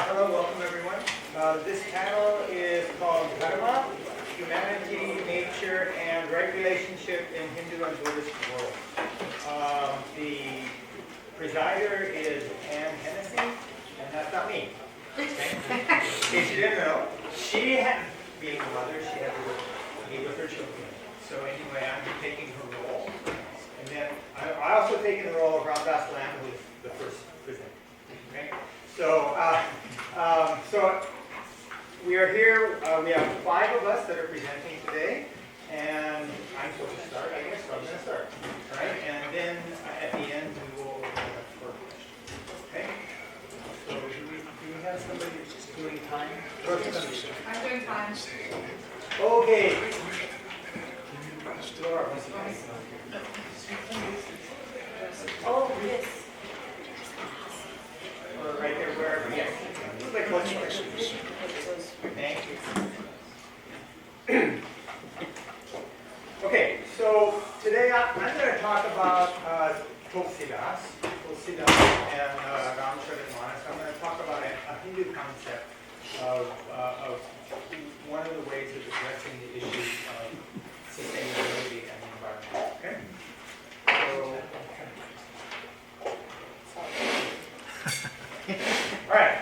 Hello, welcome everyone. This panel is called Dharma, Humanity, Nature, and Right Relationship in Hindu and Buddhist World. The presider is Anne Hennessy, and that's not me. Okay? In case you didn't know, she had, being a mother, she had to be with her children. So anyway, I'm taking her role. And then I also taken the role of Ramdas Lam, who was the first presenter. Okay? So we are here. We have 5 of us that are presenting today, and I'm supposed to start, I guess, so I'm going to start. All right, and then at the end we will open it up for questions. Okay? So do we have somebody doing time? I'm doing time. Okay. Laura, oh, yes. Or right there, wherever. Yes. Like what's Thank you. Okay, so today I'm going to talk about Tulsidas and Dharma Traditions. I'm going to talk about a Hindu concept of one of the ways of addressing the issues of sustainability and the environment. Okay? All right.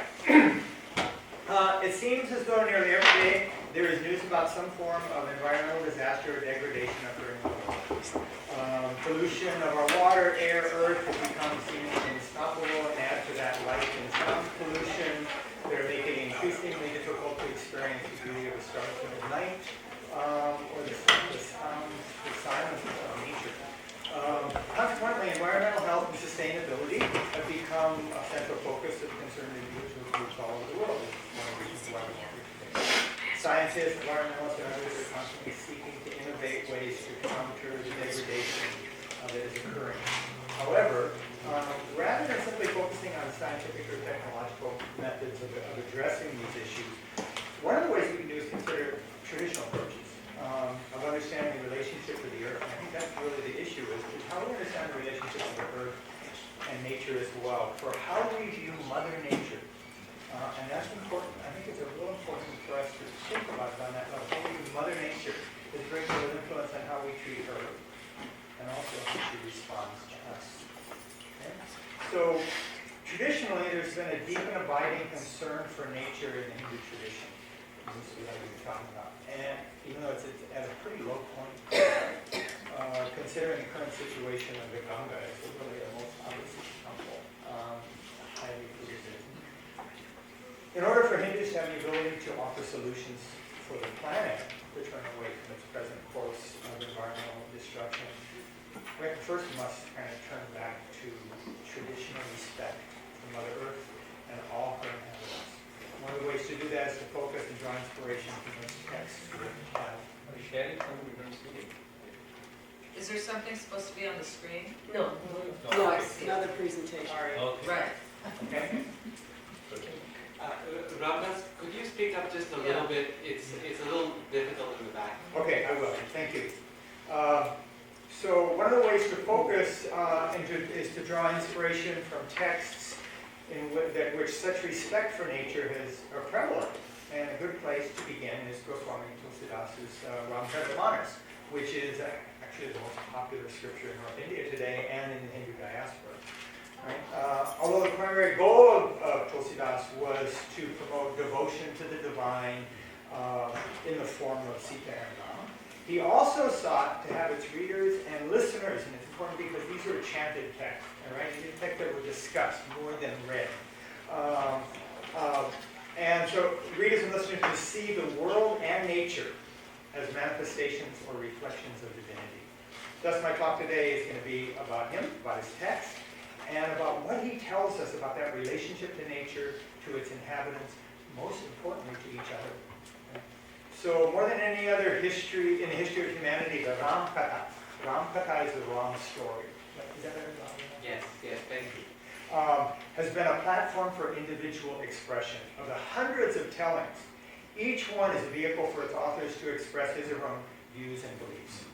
It seems as though nearly every day there is news about some form of environmental disaster or degradation occurring in the world. Pollution of our water, air, earth has become seemingly unstoppable, and add to that light and sound pollution that are making it increasingly difficult to experience the beauty of the stars in the night, or the silence of nature. Consequently, environmental health and sustainability have become a central focus of concern individual groups all over the world. One of the reasons why we're here today. Scientists, environmentalists, and others are constantly seeking to innovate ways to counter the degradation that is occurring. However, rather than simply focusing on scientific or technological methods of addressing these issues, one of the ways we can do is consider traditional approaches of understanding the relationship with the earth. And I think that's really the issue, is how we understand the relationship with the earth and nature as well, for how we view Mother Nature. And that's important. I think it's a little important for us to think about it on that level. How we view Mother Nature is a great deal of influence on how we treat her, and also how she responds to us. Okay? So traditionally, there's been a deep and abiding concern for nature in the Hindu tradition. This is what we're talking about. And even though it's at a pretty low point, considering the current situation of the Ganga, it's really the most obvious example. Highly polluted. In order for Hindus to have the ability to offer solutions for the planet to turn away from its present course of environmental destruction, we first must kind of turn back to traditional respect for Mother Earth and all her inhabitants. One of the ways to do that is to focus and draw inspiration from those texts we have. Are you sharing something we don't see? Is there something supposed to be on the screen? No, Oh, I see. another presentation. Sorry. Okay. Right. Okay. Ramdas, could you speak up just a little bit? It's a little difficult in the back. Okay, I will. Thank you. So one of the ways to focus is to draw inspiration from texts in which such respect for nature are prevalent. And a good place to begin is Goswami Tulsidas's Ramcharitamanas, which is actually the most popular scripture in North India today and in the Hindu diaspora. Right? Although the primary goal of Tulsidas was to promote devotion to the divine in the form of Sita and Rama, he also sought to have its readers and listeners, and it's important because these were chanted texts, right? These texts that were discussed more than read. And so readers and listeners to see the world and nature as manifestations or reflections of divinity. Thus my talk today is going to be about him, about his text, and about what he tells us about that relationship to nature, to its inhabitants, most importantly to each other. Okay? So more than any other history, in the history of humanity, the Ram Katha is the wrong story. Is that better? Yes, thank you. Has been a platform for individual expression. Of the hundreds of tellings, each one is a vehicle for its authors to express his or her own views and beliefs.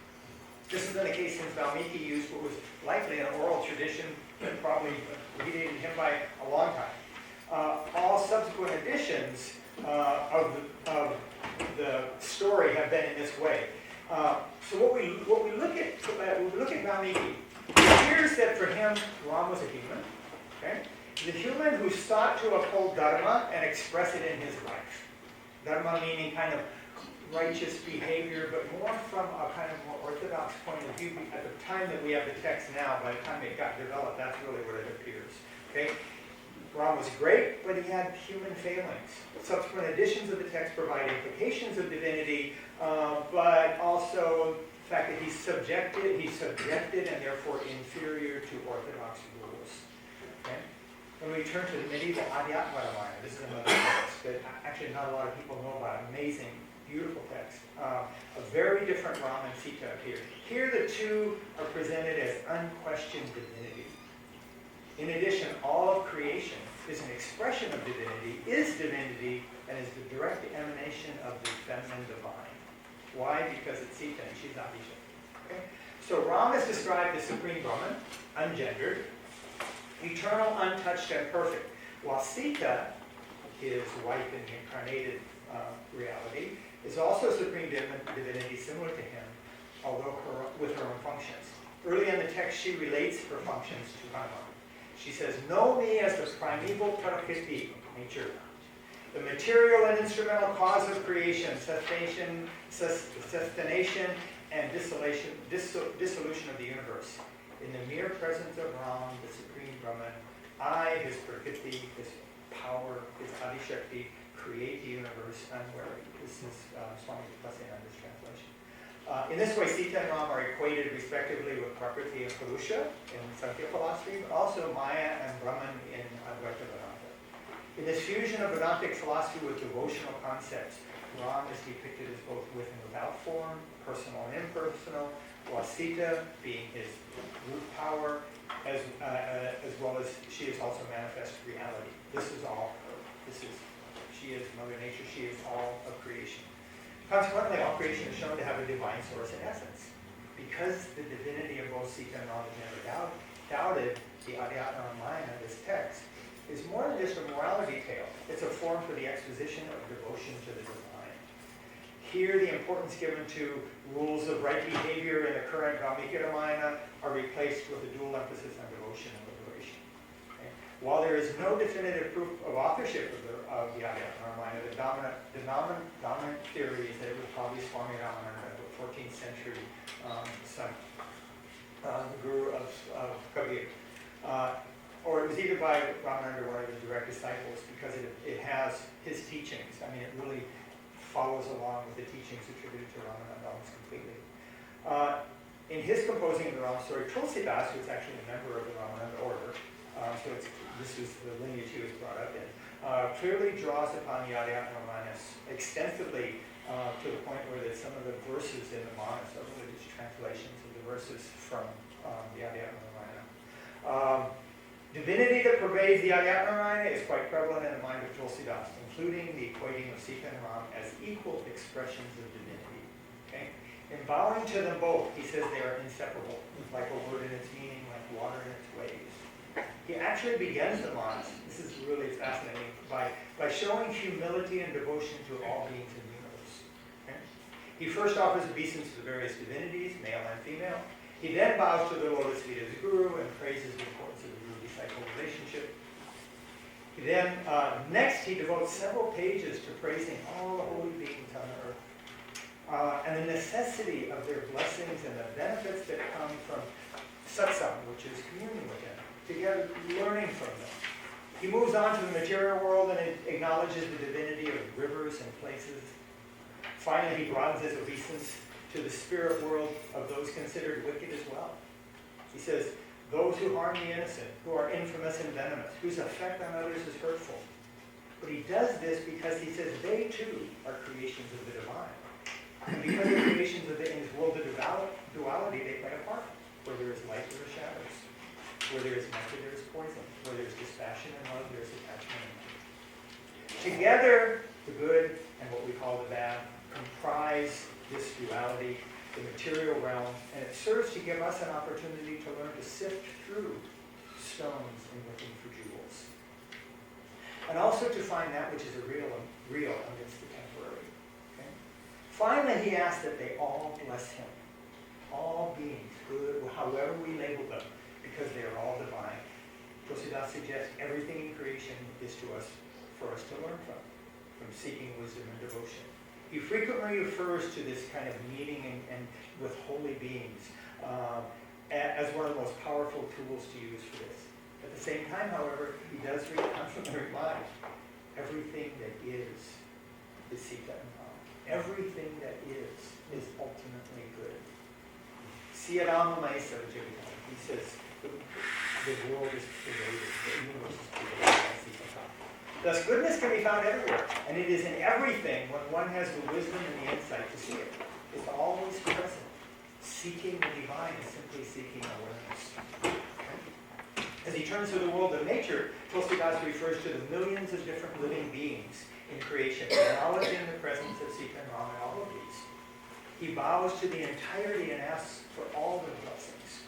This has been the case since Valmiki used what was likely an oral tradition that probably predated him by a long time. All subsequent editions of the story have been in this way. So what we look at Valmiki, it appears that for him, Ram was a human. Okay? The human who sought to uphold Dharma and express it in his life. Dharma meaning kind of righteous behavior, but more from a kind of more orthodox point of view. At the time that we have the text now, by the time it got developed, that's really what it appears. Okay? Ram was great, but he had human failings. Subsequent editions of the text provide implications of divinity, but also the fact that he's subjected and therefore inferior to orthodox rules. Okay? When we turn to the medieval Adhyatma Ramayana, this is another text that actually not a lot of people know about. Amazing, beautiful text. A very different Ram and Sita appear. Here the two are presented as unquestioned divinity. In addition, all of creation is an expression of divinity, is divinity, and is the direct emanation of the feminine divine. Why? Because it's Sita and she's Abhishek. Okay? So Ram is described as supreme Brahman, ungendered, eternal, untouched, and perfect. While Sita, his wife in the incarnated reality, is also supreme divinity similar to him, although with her own functions. Early in the text, she relates her functions to Hanuman. She says, know me as the primeval prakriti, nature, the material and instrumental cause of creation, sustentation, and dissolution of the universe. In the mere presence of Ram, the supreme Brahman, I, his prakriti, his power, his adishakti, create the universe unwary. This is Swami Vipassana's translation. In this way, Sita and Ram are equated respectively with Prakriti and Purusha in Sankhya philosophy, but also Maya and Brahman in Advaita Vedanta. In this fusion of Vedantic philosophy with devotional concepts, Ram is depicted as both with and without form, personal and impersonal, while Sita, being his root power, as well as she is also manifest reality. This is all her. She is Mother Nature. She is all of creation. Consequently, all creation is shown to have a divine source and essence. Because the divinity of both Sita and Ram is never doubted, the Adhyatma Ramayana, this text, is more than just a morality tale. It's a form for the exposition of devotion to the divine. Here, the importance given to rules of right behavior in the current Valmiki Ramayana are replaced with a dual emphasis on devotion and liberation. Okay? While there is no definitive proof of authorship of the Adhyatma Ramayana, the dominant theory is that it was probably Swami Ramananda, the 14th century son, the guru of Kabir. Or it was either by Ramananda or one of his direct disciples, because it has his teachings. I mean, it really follows along with the teachings attributed to Ramananda almost completely. In his composing of the Ram story, Tulsidas, who is actually a member of the Ramananda order, this is the lineage he was brought up in, clearly draws upon the Adhyatma Ramayana extensively to the point where that some of the verses in the Manas are really just translations of the verses from the Adhyatma Ramayana. Divinity that pervades the Adhyatma Ramayana is quite prevalent in the mind of Tulsidas, including the equating of Sita and Ram as equal expressions of divinity. Okay? In bowing to them both, he says they are inseparable, like a word in its meaning, like water in its waves. He actually begins the Manas, this is really fascinating, by showing humility and devotion to all beings in the universe. Okay? He first offers obeisance to the various divinities, male and female. He then bows to the lotus feet of the guru and praises the importance of the guru-disciple relationship. Next, he devotes several pages to praising all the holy beings on earth and the necessity of their blessings and the benefits that come from satsang, which is communion with him, together learning from them. He moves on to the material world and acknowledges the divinity of rivers and places. Finally, he broadens his obeisance to the spirit world of those considered wicked as well. He says, those who harm the innocent, who are infamous and venomous, whose effect on others is hurtful. But he does this because he says they too are creations of the divine. And because they're creations of in this world of duality, they play a part. Where there is light, there are shadows. Where there is nectar, there is poison. Where there is dispassion and love, there is attachment and love. Together, the good and what we call the bad comprise this duality, the material realm, and it serves to give us an opportunity to learn to sift through stones in looking for jewels. and also to find that which is real amidst the temporary. Okay? Finally, he asks that they all bless him. All beings, good, however we label them, because they are all divine. Dosidas suggests everything in creation is to us, for us to learn from seeking wisdom and devotion. He frequently refers to this kind of meeting and with holy beings as one of the most powerful tools to use for this. At the same time, however, he does constantly remind everything that is Sita and Bhava. Everything that is ultimately good. Siyarama Maisa Vajayana. He says the world is created, the universe is created by Sita and Bhava. Thus, goodness can be found everywhere, and it is in everything when one has the wisdom and the insight to see it. It's always present. Seeking the divine is simply seeking awareness. As he turns to the world of nature, Tulsidas refers to the millions of different living beings in creation, acknowledging the presence of Sita and Rama in all of these. He bows to the entirety and asks for all their blessings.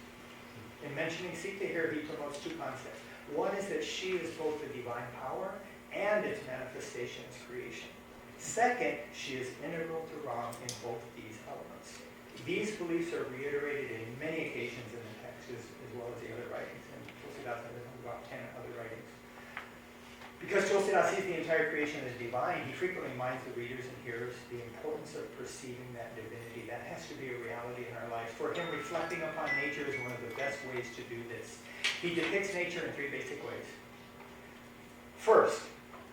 In mentioning Sita here, he promotes two concepts. One is that she is both the divine power and its manifestation as creation. Second, she is integral to Ram in both these elements. These beliefs are reiterated in many occasions in the text as well as the other writings, and Tulsidas has about 10 other writings. Because Tulsidas sees the entire creation as divine, he frequently reminds the readers and hearers the importance of perceiving that divinity. That has to be a reality in our lives. For him, reflecting upon nature is one of the best ways to do this. He depicts nature in three basic ways. First,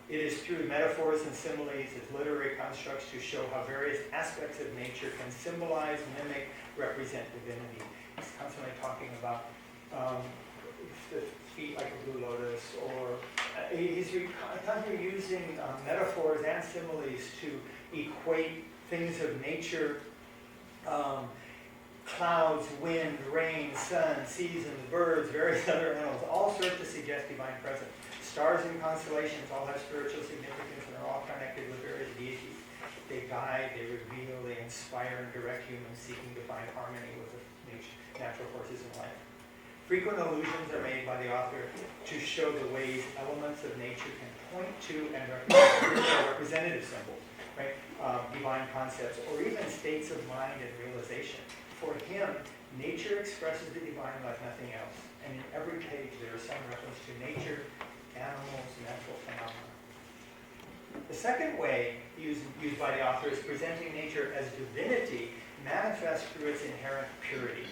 it is through metaphors and similes as literary constructs to show how various aspects of nature can symbolize, mimic, represent divinity. He's constantly talking about the feet like a blue lotus, or he's constantly using metaphors and similes to equate things of nature, clouds, wind, rain, sun, seasons, birds, various other animals, all serve to suggest divine presence. Stars and constellations all have spiritual significance and are all connected with various deities. They guide, they reveal, they inspire and direct humans seeking to find harmony with the natural forces in life. Frequent allusions are made by the author to show the ways elements of nature can point to and represent representative symbols, right? Divine concepts, or even states of mind and realization. For him, nature expresses the divine like nothing else. And in every page there is some reference to nature, animals, natural phenomena. The second way used by the author is presenting nature as divinity manifest through its inherent purity.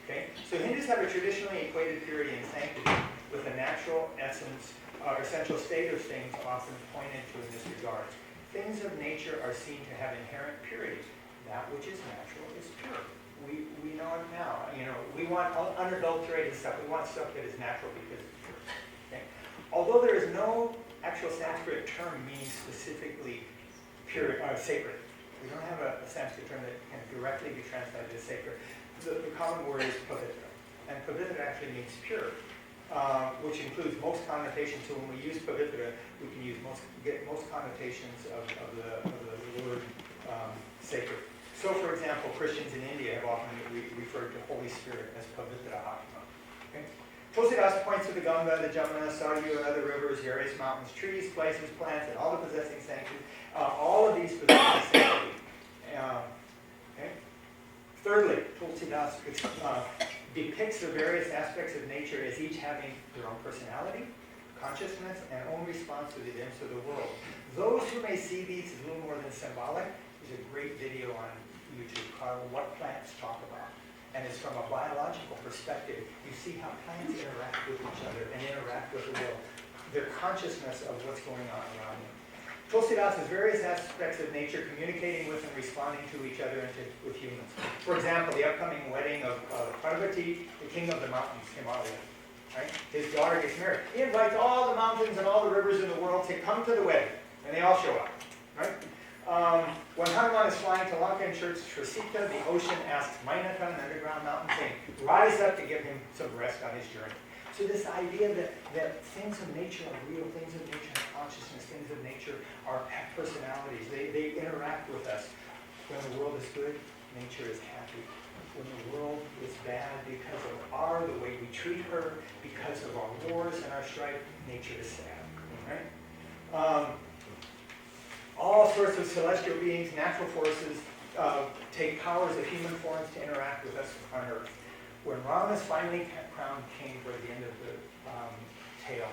Okay? So Hindus have a traditionally equated purity and sanctity with a natural essence or essential state of things often pointed to in this regard. Things of nature are seen to have inherent purity. That which is natural is pure. We know it now. You know, we want unadulterated stuff. We want stuff that is natural because it's pure. Okay? Although there is no actual Sanskrit term meaning specifically pure, sacred. We don't have a Sanskrit term that can directly be translated as sacred. The common word is pavitra. And pavitra actually means pure, which includes most connotations. So when we use pavitra, we can get most connotations of the word sacred. So for example, Christians in India have often referred to Holy Spirit as pavitra atma. Okay? Tulsidas points to the Ganga, the Jamuna, Saryu, and other rivers, various mountains, trees, places, plants, and all the possessing sanctity. All of these possessing sanctity. Okay? Thirdly, Tulsidas depicts the various aspects of nature as each having their own personality, consciousness, and own response to the events of the world. Those who may see these as a little more than symbolic, there's a great video on YouTube called What Plants Talk About. And it's from a biological perspective. You see how plants interact with each other and interact with the world. Their consciousness of what's going on around them. Tulsidas has various aspects of nature communicating with and responding to each other and with humans. For example, the upcoming wedding of Parvati, the king of the mountains, Himalaya. Right? His daughter gets married. He invites all the mountains and all the rivers in the world to come to the wedding. And they all show up. Right? When Hanuman is flying to Lanka in search for Sita, the ocean asks Mainaka, an underground mountain thing, rise up to give him some rest on his journey. So this idea that things of nature are real, things of nature have consciousness, things of nature have personalities, they interact with us. When the world is good, nature is happy. When the world is bad because of the way we treat her, because of our wars and our strife, nature is sad. Right? All sorts of celestial beings, natural forces, take powers of human forms to interact with us on Earth. When Ram is finally crowned king toward the end of the tale,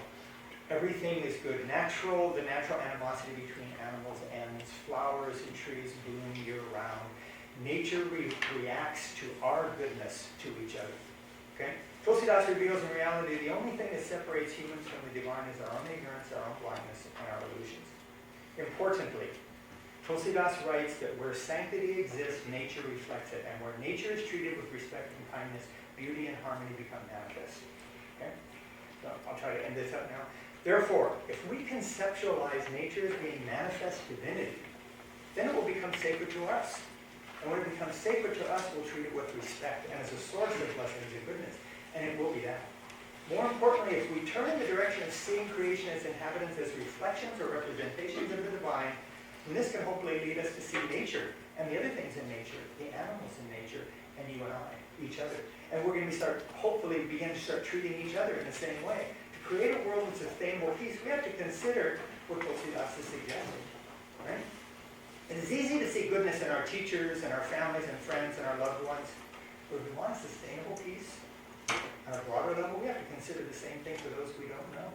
everything is good. The natural animosity between animals and flowers and trees bloom year-round. Nature reacts to our goodness to each other. Okay? Tulsidas reveals in reality the only thing that separates humans from the divine is our own ignorance, our own blindness, and our illusions. Importantly, Tulsidas writes that where sanctity exists, nature reflects it, and where nature is treated with respect and kindness, beauty and harmony become manifest. Okay? So I'll try to end this up now. Therefore, if we conceptualize nature as being manifest divinity, then it will become sacred to us. And when it becomes sacred to us, we'll treat it with respect and as a source of blessings and goodness. And it will be that. More importantly, if we turn in the direction of seeing creation as inhabitants, as reflections or representations of the divine, then this can hopefully lead us to see nature and the other things in nature, the animals in nature, and you and I, each other. And we're going to hopefully begin to start treating each other in the same way. To create a world of sustainable peace, we have to consider what Tulsidas is suggesting. Right? It is easy to see goodness in our teachers and our families and friends and our loved ones. But if we want sustainable peace on a broader level, we have to consider the same thing for those we don't know.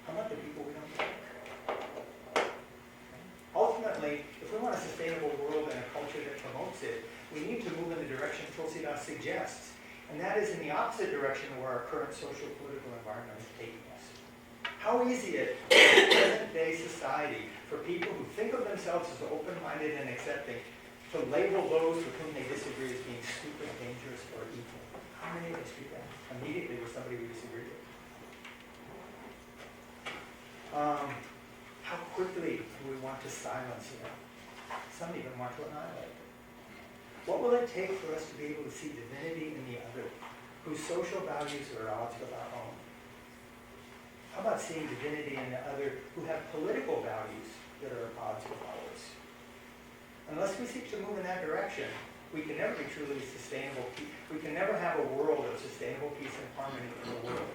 How about the people we don't know? Ultimately, if we want a sustainable world and a culture that promotes it, we need to move in the direction Tulsidas suggests. And that is in the opposite direction where our current social political environment is taking us. How easy it is in present-day society for people who think of themselves as open-minded and accepting to label those with whom they disagree as being stupid, dangerous, or evil. How many of us do that? Immediately with somebody we disagree with. How quickly do we want to silence them? Some even want to annihilate them. What will it take for us to be able to see divinity in the other, whose social values are at odds with our own? How about seeing divinity in the other who have political values that are at odds with ours? Unless we seek to move in that direction, we can never be truly sustainable. We can never have a world of sustainable peace and harmony in the world,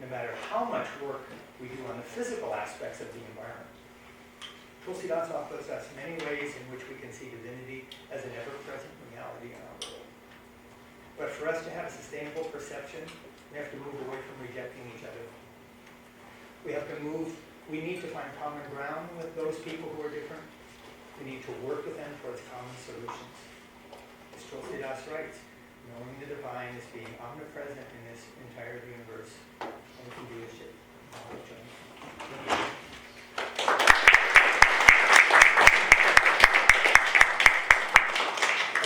no matter how much work we do on the physical aspects of the environment. Tulsidas offers us many ways in which we can see divinity as an ever-present reality in our world. But for us to have a sustainable perception, we have to move away from rejecting each other. We need to find common ground with those people who are different. We need to work with them towards common solutions. As Tulsidas writes, knowing the divine is being omnipresent in this entire universe, and can be a ship.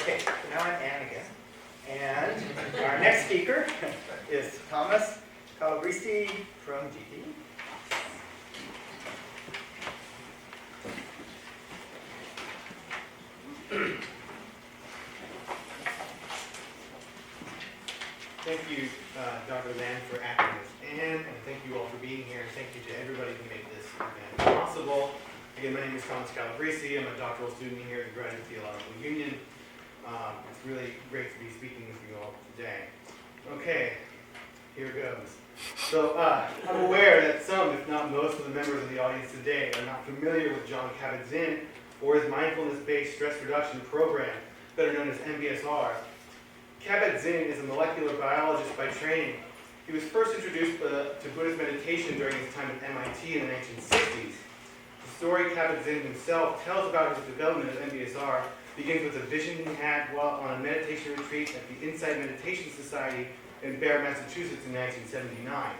Okay, so now I'm Anne again. And our next speaker is Thomas Calabrese from GT. Thank you, Dr. Land, for acting as Anne, and thank you all for being here, and thank you to everybody who made this event possible. Again, my name is Thomas Calabrese. I'm a doctoral student here at the Graduate Theological Union. It's really great to be speaking with you all today. Okay, here goes. So, I'm aware that some, if not most, of the members of the audience today are not familiar with John Kabat-Zinn or his mindfulness-based stress reduction program, better known as MBSR. Kabat-Zinn is a molecular biologist by training. He was first introduced to Buddhist meditation during his time at MIT in the 1960s. The story Kabat-Zinn himself tells about his development of MBSR begins with a vision he had while on a meditation retreat at the Insight Meditation Society in Bear, Massachusetts in 1979.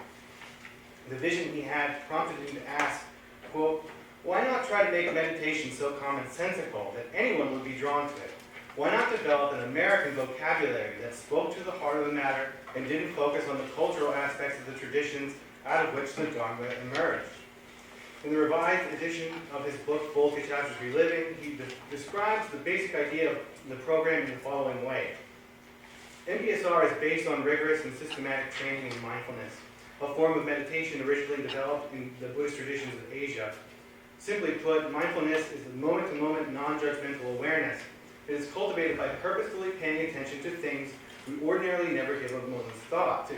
The vision he had prompted him to ask, quote, "Why not try to make meditation so commonsensical that anyone would be drawn to it? Why not develop an American vocabulary that spoke to the heart of the matter and didn't focus on the cultural aspects of the traditions out of which the Dharma emerged?" In the revised edition of his book, Bold Catastrophe Living, he describes the basic idea of the program in the following way. MBSR is based on rigorous and systematic training in mindfulness, a form of meditation originally developed in the Buddhist traditions of Asia. Simply put, mindfulness is a moment-to-moment, non-judgmental awareness. It is cultivated by purposefully paying attention to things we ordinarily never give a moment's thought to.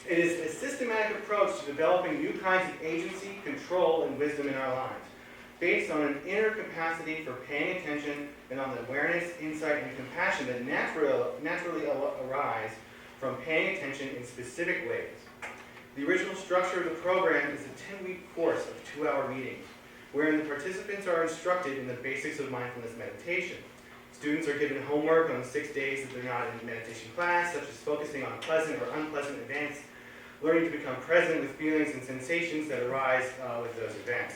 It is a systematic approach to developing new kinds of agency, control, and wisdom in our lives, based on an inner capacity for paying attention and on the awareness, insight, and compassion that naturally arise from paying attention in specific ways. The original structure of the program is a 10-week course of 2-hour meetings, wherein the participants are instructed in the basics of mindfulness meditation. Students are given homework on the 6 days that they're not in meditation class, such as focusing on pleasant or unpleasant events, learning to become present with feelings and sensations that arise with those events.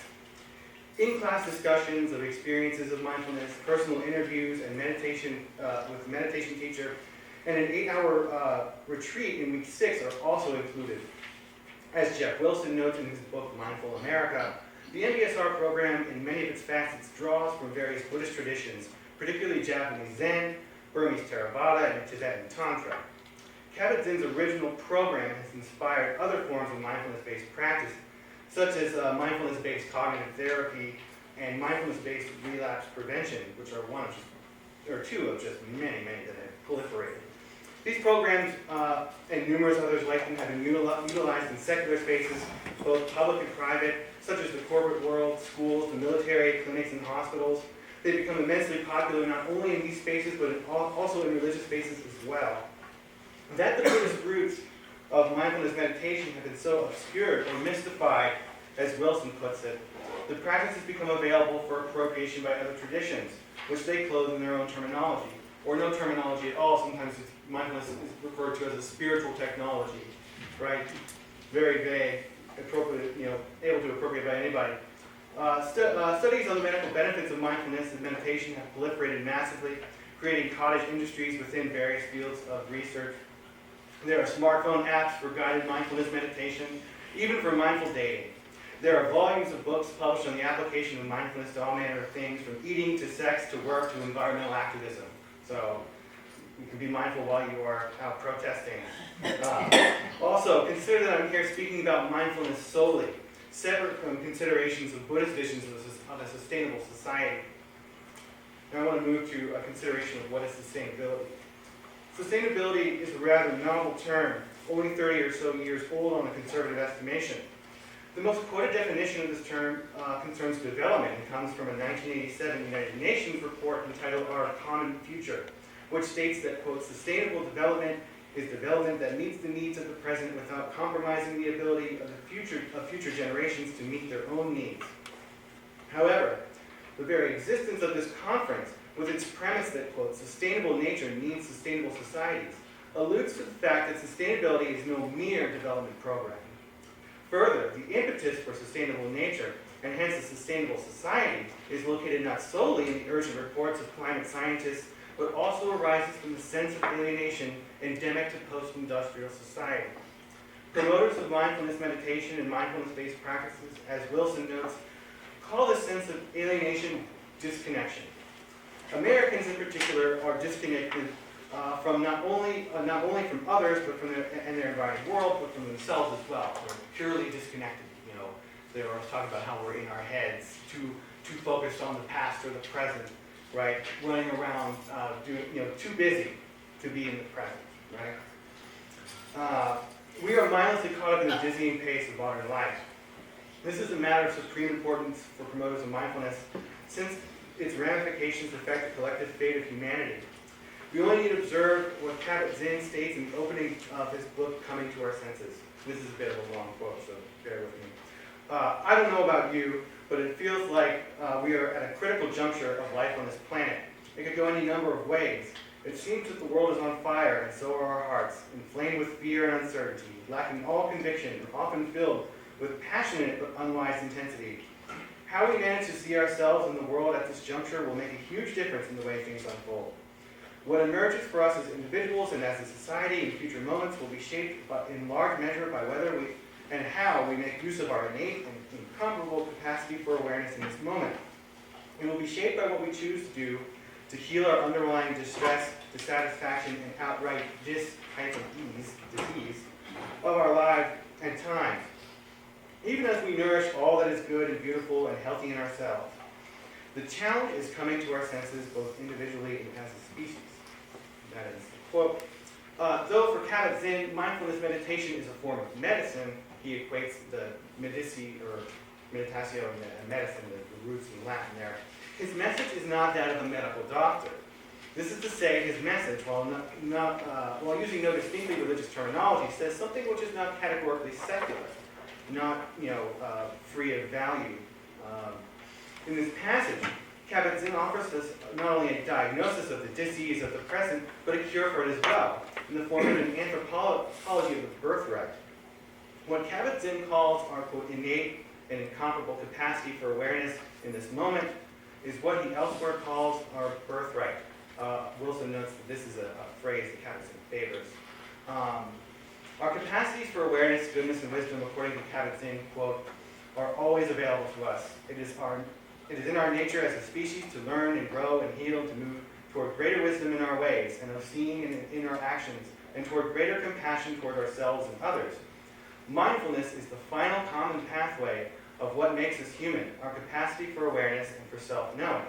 In-class discussions of experiences of mindfulness, personal interviews, and meditation with the meditation teacher, and an 8-hour retreat in week 6 are also included. As Jeff Wilson notes in his book, Mindful America, the MBSR program, in many of its facets, draws from various Buddhist traditions, particularly Japanese Zen, Burmese Theravada, and Tibetan Tantra. Kabat-Zinn's original program has inspired other forms of mindfulness-based practice, such as mindfulness-based cognitive therapy and mindfulness-based relapse prevention, which are two of just many that have proliferated. These programs and numerous others like them have been utilized in secular spaces, both public and private, such as the corporate world, schools, the military, clinics, and hospitals. They've become immensely popular not only in these spaces, but also in religious spaces as well. That the Buddhist roots of mindfulness meditation have been so obscured or mystified, as Wilson puts it, the practice has become available for appropriation by other traditions, which they clothe in their own terminology, or no terminology at all. Sometimes mindfulness is referred to as a spiritual technology, right? Very vague, appropriate, able to appropriate by anybody. Studies on the medical benefits of mindfulness and meditation have proliferated massively, creating cottage industries within various fields of research. There are smartphone apps for guided mindfulness meditation, even for mindful dating. There are volumes of books published on the application of mindfulness to all manner of things, from eating to sex to work to environmental activism. So you can be mindful while you are out protesting. Also, consider that I'm here speaking about mindfulness solely, separate from considerations of Buddhist visions of a sustainable society. Now I want to move to a consideration of what is sustainability. Sustainability is a rather novel term, only 30 or so years old on a conservative estimation. The most quoted definition of this term concerns development and comes from a 1987 United Nations report entitled Our Common Future, which states that, quote, sustainable development is development that meets the needs of the present without compromising the ability of future generations to meet their own needs. However, the very existence of this conference, with its premise that, quote, sustainable nature needs sustainable societies, alludes to the fact that sustainability is no mere development program. Further, the impetus for sustainable nature, and hence a sustainable society, is located not solely in the urgent reports of climate scientists, but also arises from the sense of alienation endemic to post-industrial society. Promoters of mindfulness meditation and mindfulness-based practices, as Wilson notes, call this sense of alienation disconnection. Americans in particular are disconnected from not only from others, but from their environment world, but from themselves as well. They're purely disconnected. They were talking about how we're in our heads, too focused on the past or the present, right? Running around, too busy to be in the present, right? We are mindlessly caught up in the dizzying pace of modern life. This is a matter of supreme importance for promoters of mindfulness, since its ramifications affect the collective fate of humanity. We only need to observe what Kabat-Zinn states in the opening of his book, Coming to Our Senses. This is a bit of a long quote, so bear with me. I don't know about you, but it feels like we are at a critical juncture of life on this planet. It could go any number of ways. It seems that the world is on fire, and so are our hearts, inflamed with fear and uncertainty, lacking all conviction, and often filled with passionate but unwise intensity. How we manage to see ourselves and the world at this juncture will make a huge difference in the way things unfold. What emerges for us as individuals and as a society in future moments will be shaped in large measure by whether we and how we make use of our innate and incomparable capacity for awareness in this moment. It will be shaped by what we choose to do to heal our underlying distress, dissatisfaction, and outright disease of our lives and times, even as we nourish all that is good and beautiful and healthy in ourselves. The challenge is coming to our senses both individually and as a species. That is the quote. Though for Kabat-Zinn, mindfulness meditation is a form of medicine, he equates the medici or meditatio and medicine, the roots in Latin there. His message is not that of a medical doctor. This is to say, his message, while using no distinctly religious terminology, says something which is not categorically secular, not free of value. In this passage, Kabat-Zinn offers us not only a diagnosis of the disease of the present, but a cure for it as well, in the form of an anthropology of the birthright. What Kabat-Zinn calls our, quote, innate and incomparable capacity for awareness in this moment is what he elsewhere calls our birthright. Wilson notes that this is a phrase that Kabat-Zinn favors. Our capacities for awareness, goodness, and wisdom, according to Kabat-Zinn, quote, are always available to us. It is in our nature as a species to learn and grow and heal, to move toward greater wisdom in our ways and of seeing in our actions, and toward greater compassion toward ourselves and others. Mindfulness is the final common pathway of what makes us human, our capacity for awareness and for self-knowing.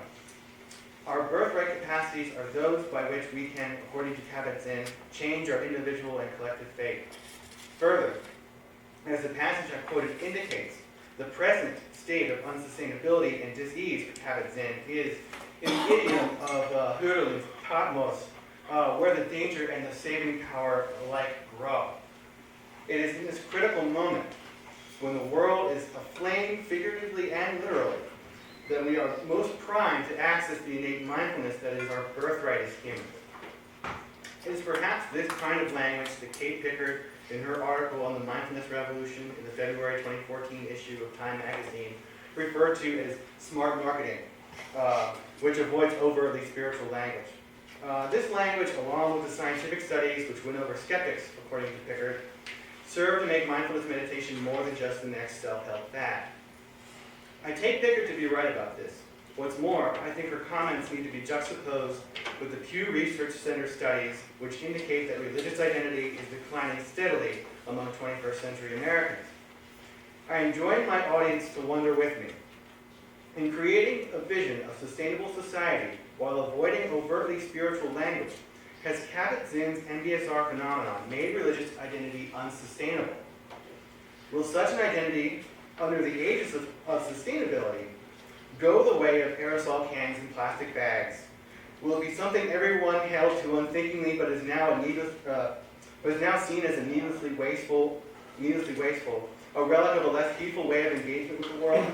Our birthright capacities are those by which we can, according to Kabat-Zinn, change our individual and collective fate. Further, as the passage I quoted indicates, the present state of unsustainability and disease for Kabat-Zinn is, in the idiom of Hürrem, Patmos, where the danger and the saving power alike grow. It is in this critical moment, when the world is aflame figuratively and literally, that we are most primed to access the innate mindfulness that is our birthright as humans. It is perhaps this kind of language that Kate Pickard, in her article on the mindfulness revolution in the February 2014 issue of Time magazine, referred to as smart marketing, which avoids overtly spiritual language. This language, along with the scientific studies which win over skeptics, according to Pickard, serve to make mindfulness meditation more than just the next self-help fad. I take Pickard to be right about this. What's more, I think her comments need to be juxtaposed with the Pew Research Center studies, which indicate that religious identity is declining steadily among 21st century Americans. I enjoin my audience to wonder with me. In creating a vision of sustainable society while avoiding overtly spiritual language, has Kabat-Zinn's NBSR phenomenon made religious identity unsustainable? Will such an identity, under the aegis of sustainability, go the way of aerosol cans and plastic bags? Will it be something everyone held to unthinkingly, but is now seen as a needlessly wasteful, a relic of a less peaceful way of engagement with the world?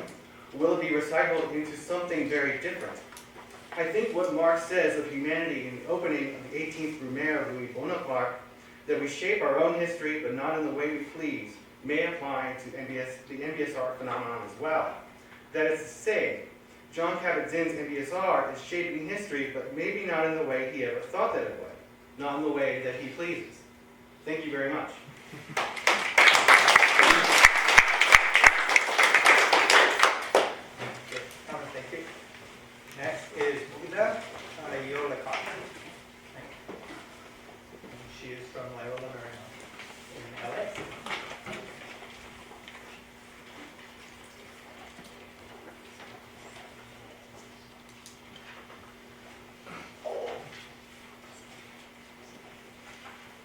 Will it be recycled into something very different? I think what Marx says of humanity in the opening of the 18th Brumaire of Louis Bonaparte, that we shape our own history but not in the way we please, may apply to the NBSR phenomenon as well. That is to say, John Kabat-Zinn's NBSR is shaping history, but maybe not in the way he ever thought that it would, not in the way that he pleases. Thank you very much. Thank you. Next is Buddha Yolakot. She is from Loyola Marymount in LA.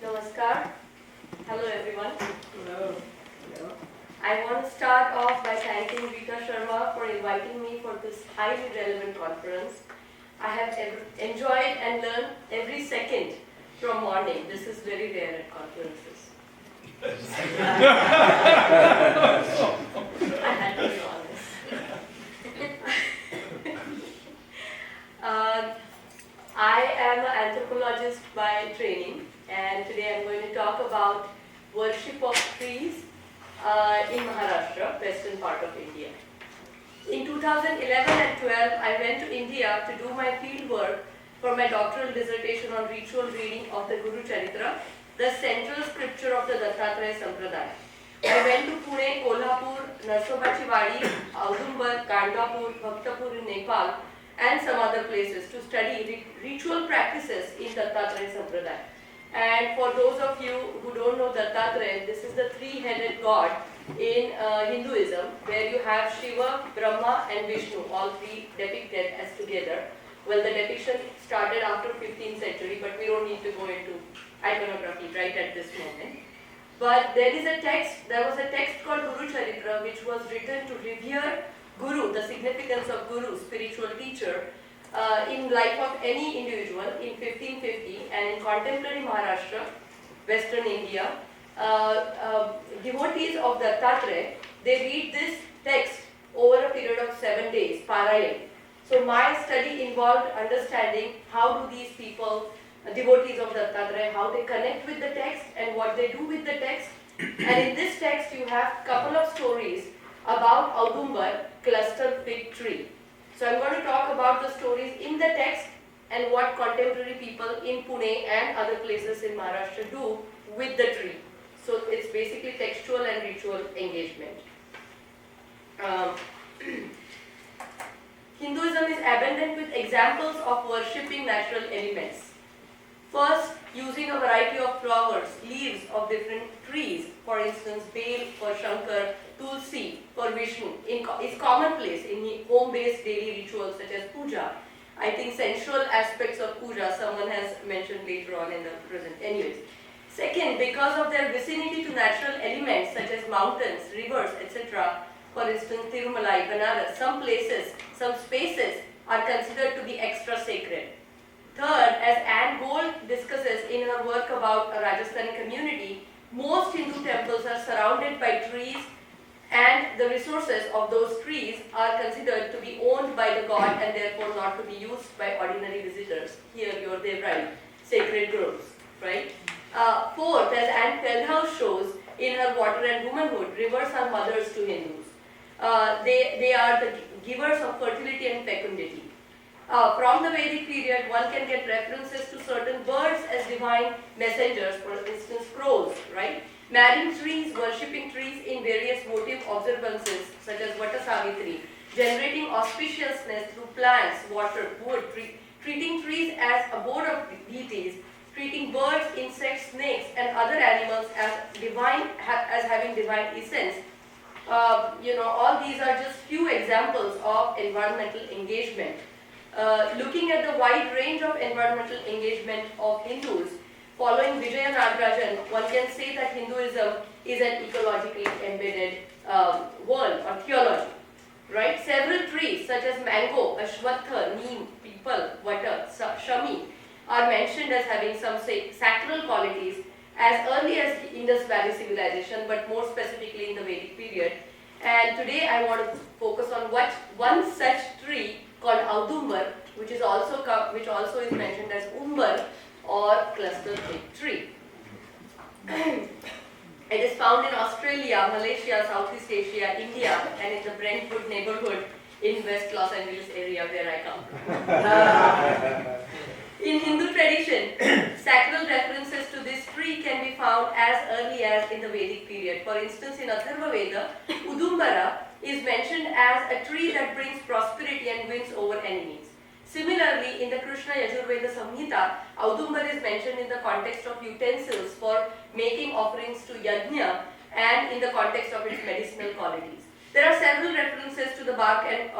Namaskar. Hello everyone. Hello. I want to start off by thanking Rita Sharma for inviting me for this highly relevant conference. I have enjoyed and learned every second from morning. This is very rare at conferences. I had to be honest. I am an anthropologist by training, and today I'm going to talk about worship of trees in Maharashtra, western part of India. In 2011 and 12, I went to India to do my field work for my doctoral dissertation on ritual reading of the Guru Charitra, the central scripture of the Dattatreya Sampradaya. I went to Pune, Kolhapur, Narsopachivadi, Audumbar, Gandapur, Bhaktapur in Nepal, and some other places to study ritual practices in Dattatreya Sampradaya. And for those of you who don't know Dattatreya, this is the three-headed god in Hinduism, where you have Shiva, Brahma and Vishnu, all three depicted as together. Well, the depiction started after 15th century, but we don't need to go into iconography right at this moment. But there was a text called Guru Charitra, which was written to revere Guru, the significance of Guru, spiritual teacher, in life of any individual in 1550, and in contemporary Maharashtra, Western India, devotees of Dattatreya, they read this text over a period of 7 days, Parayan. So my study involved understanding how do these people, devotees of Dattatreya, how they connect with the text and what they do with the text. And in this text you have a couple of stories about Audumbar, cluster fig tree. So I'm going to talk about the stories in the text and what contemporary people in Pune and other places in Maharashtra do with the tree. So it's basically textual and ritual engagement. Hinduism is abundant with examples of worshipping natural elements. First, using a variety of flowers, leaves of different trees, for instance, Bel for Shankar, Tulsi for Vishnu, is commonplace in home-based daily rituals such as puja. I think sensual aspects of puja someone has mentioned later on in the present. Anyways. Second, because of their vicinity to natural elements such as mountains, rivers, etc., for instance, Tirumalai, Banaras, some places, some spaces are considered to be extra sacred. Third, as Anne Gold discusses in her work about a Rajasthani community, most Hindu temples are surrounded by trees and the resources of those trees are considered to be owned by the god and therefore not to be used by ordinary visitors. Here they write, sacred groves, right? Fourth, as Anne Feldhaus shows in her Water and Womanhood, rivers are mothers to Hindus. They are the givers of fertility and fecundity. From the Vedic period, one can get references to certain birds as divine messengers, for instance, crows, right? Marrying trees, worshipping trees in various votive observances, such as Vata Savitri, generating auspiciousness through plants, water, wood, treating trees as abode of deities, treating birds, insects, snakes, and other animals as having divine essence. All these are just few examples of environmental engagement. Looking at the wide range of environmental engagement of Hindus, following Vijaya Nagarajan, one can say that Hinduism is an ecologically embedded world or theology. Right? Several trees such as mango, ashwatha, neem, peepal, vata, shami are mentioned as having some sacral qualities as early as Indus Valley civilization, but more specifically in the Vedic period. And today I want to focus on one such tree called Audumbar, which also is mentioned as Umbar or cluster fig tree. It is found in Australia, Malaysia, Southeast Asia, India, and in the Brentwood neighborhood in West Los Angeles area where I come from. In Hindu tradition, sacral references to this tree can be found as early as in the Vedic period. For instance, in Atharva Veda, Udumbara is mentioned as a tree that brings prosperity and wins over enemies. Similarly, in the Krishna Yajurveda Samhita, Audumbar is mentioned in the context of utensils for making offerings to yajna and in the context of its medicinal qualities. There are several references to the bark and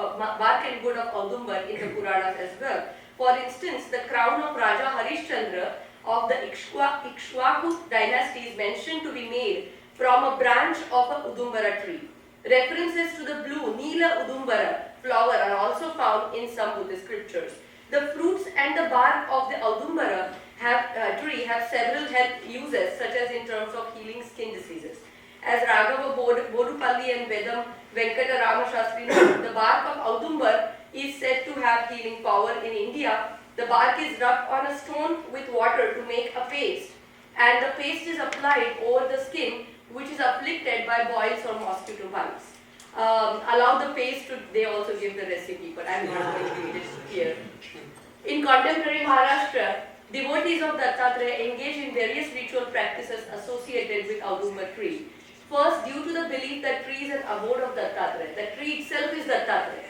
wood of Audumbar in the Puranas as well. For instance, the crown of Raja Harishchandra of the Ikshwaku dynasty is mentioned to be made from a branch of a Udumbara tree. References to the blue Neela Udumbara flower are also found in some Buddhist scriptures. The fruits and the bark of the Audumbara tree have several health uses, such as in terms of healing skin diseases. As Raghava Bodupalli and Vedam Venkata Ramashastri note, the bark of Audumbar is said to have healing power in India. The bark is rubbed on a stone with water to make a paste, and the paste is applied over the skin, which is afflicted by boils or mosquito bites. Allow the paste to, they also give the recipe, but I'm not going to read it here. In contemporary Maharashtra, devotees of Dattatreya engage in various ritual practices associated with Audumbar tree. First, due to the belief that tree is an abode of Dattatreya, the tree itself is Dattatreya.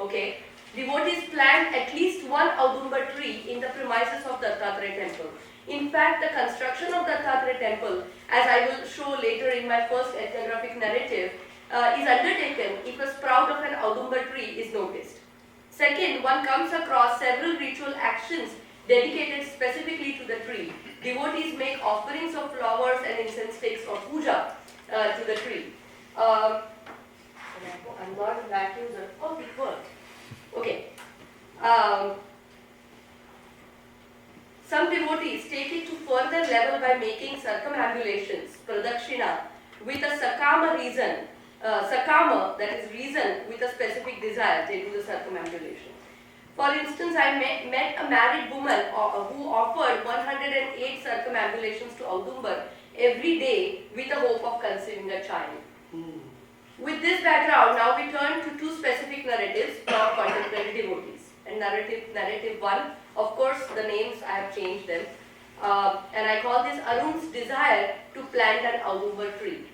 Okay, devotees plant at least one Audumbar tree in the premises of Dattatreya temple. In fact, the construction of Dattatreya temple, as I will show later in my first ethnographic narrative, is undertaken if a sprout of an Audumbar tree is noticed. Second, one comes across several ritual actions dedicated specifically to the tree. Devotees make offerings of flowers and incense sticks or puja to the tree. I'm not a Mac user. Oh, it worked. Okay. Some devotees take it to further level by making circumambulations, pradakshina, with a sakama reason. Sakama, that is reason, with a specific desire, they do the circumambulation. For instance, I met a married woman who offered 108 circumambulations to Audumbar every day with the hope of conceiving a child. With this background, now we turn to two specific narratives from contemporary devotees. And narrative one, of course, the names I have changed them. And I call this Arun's desire to plant an Audumbar tree.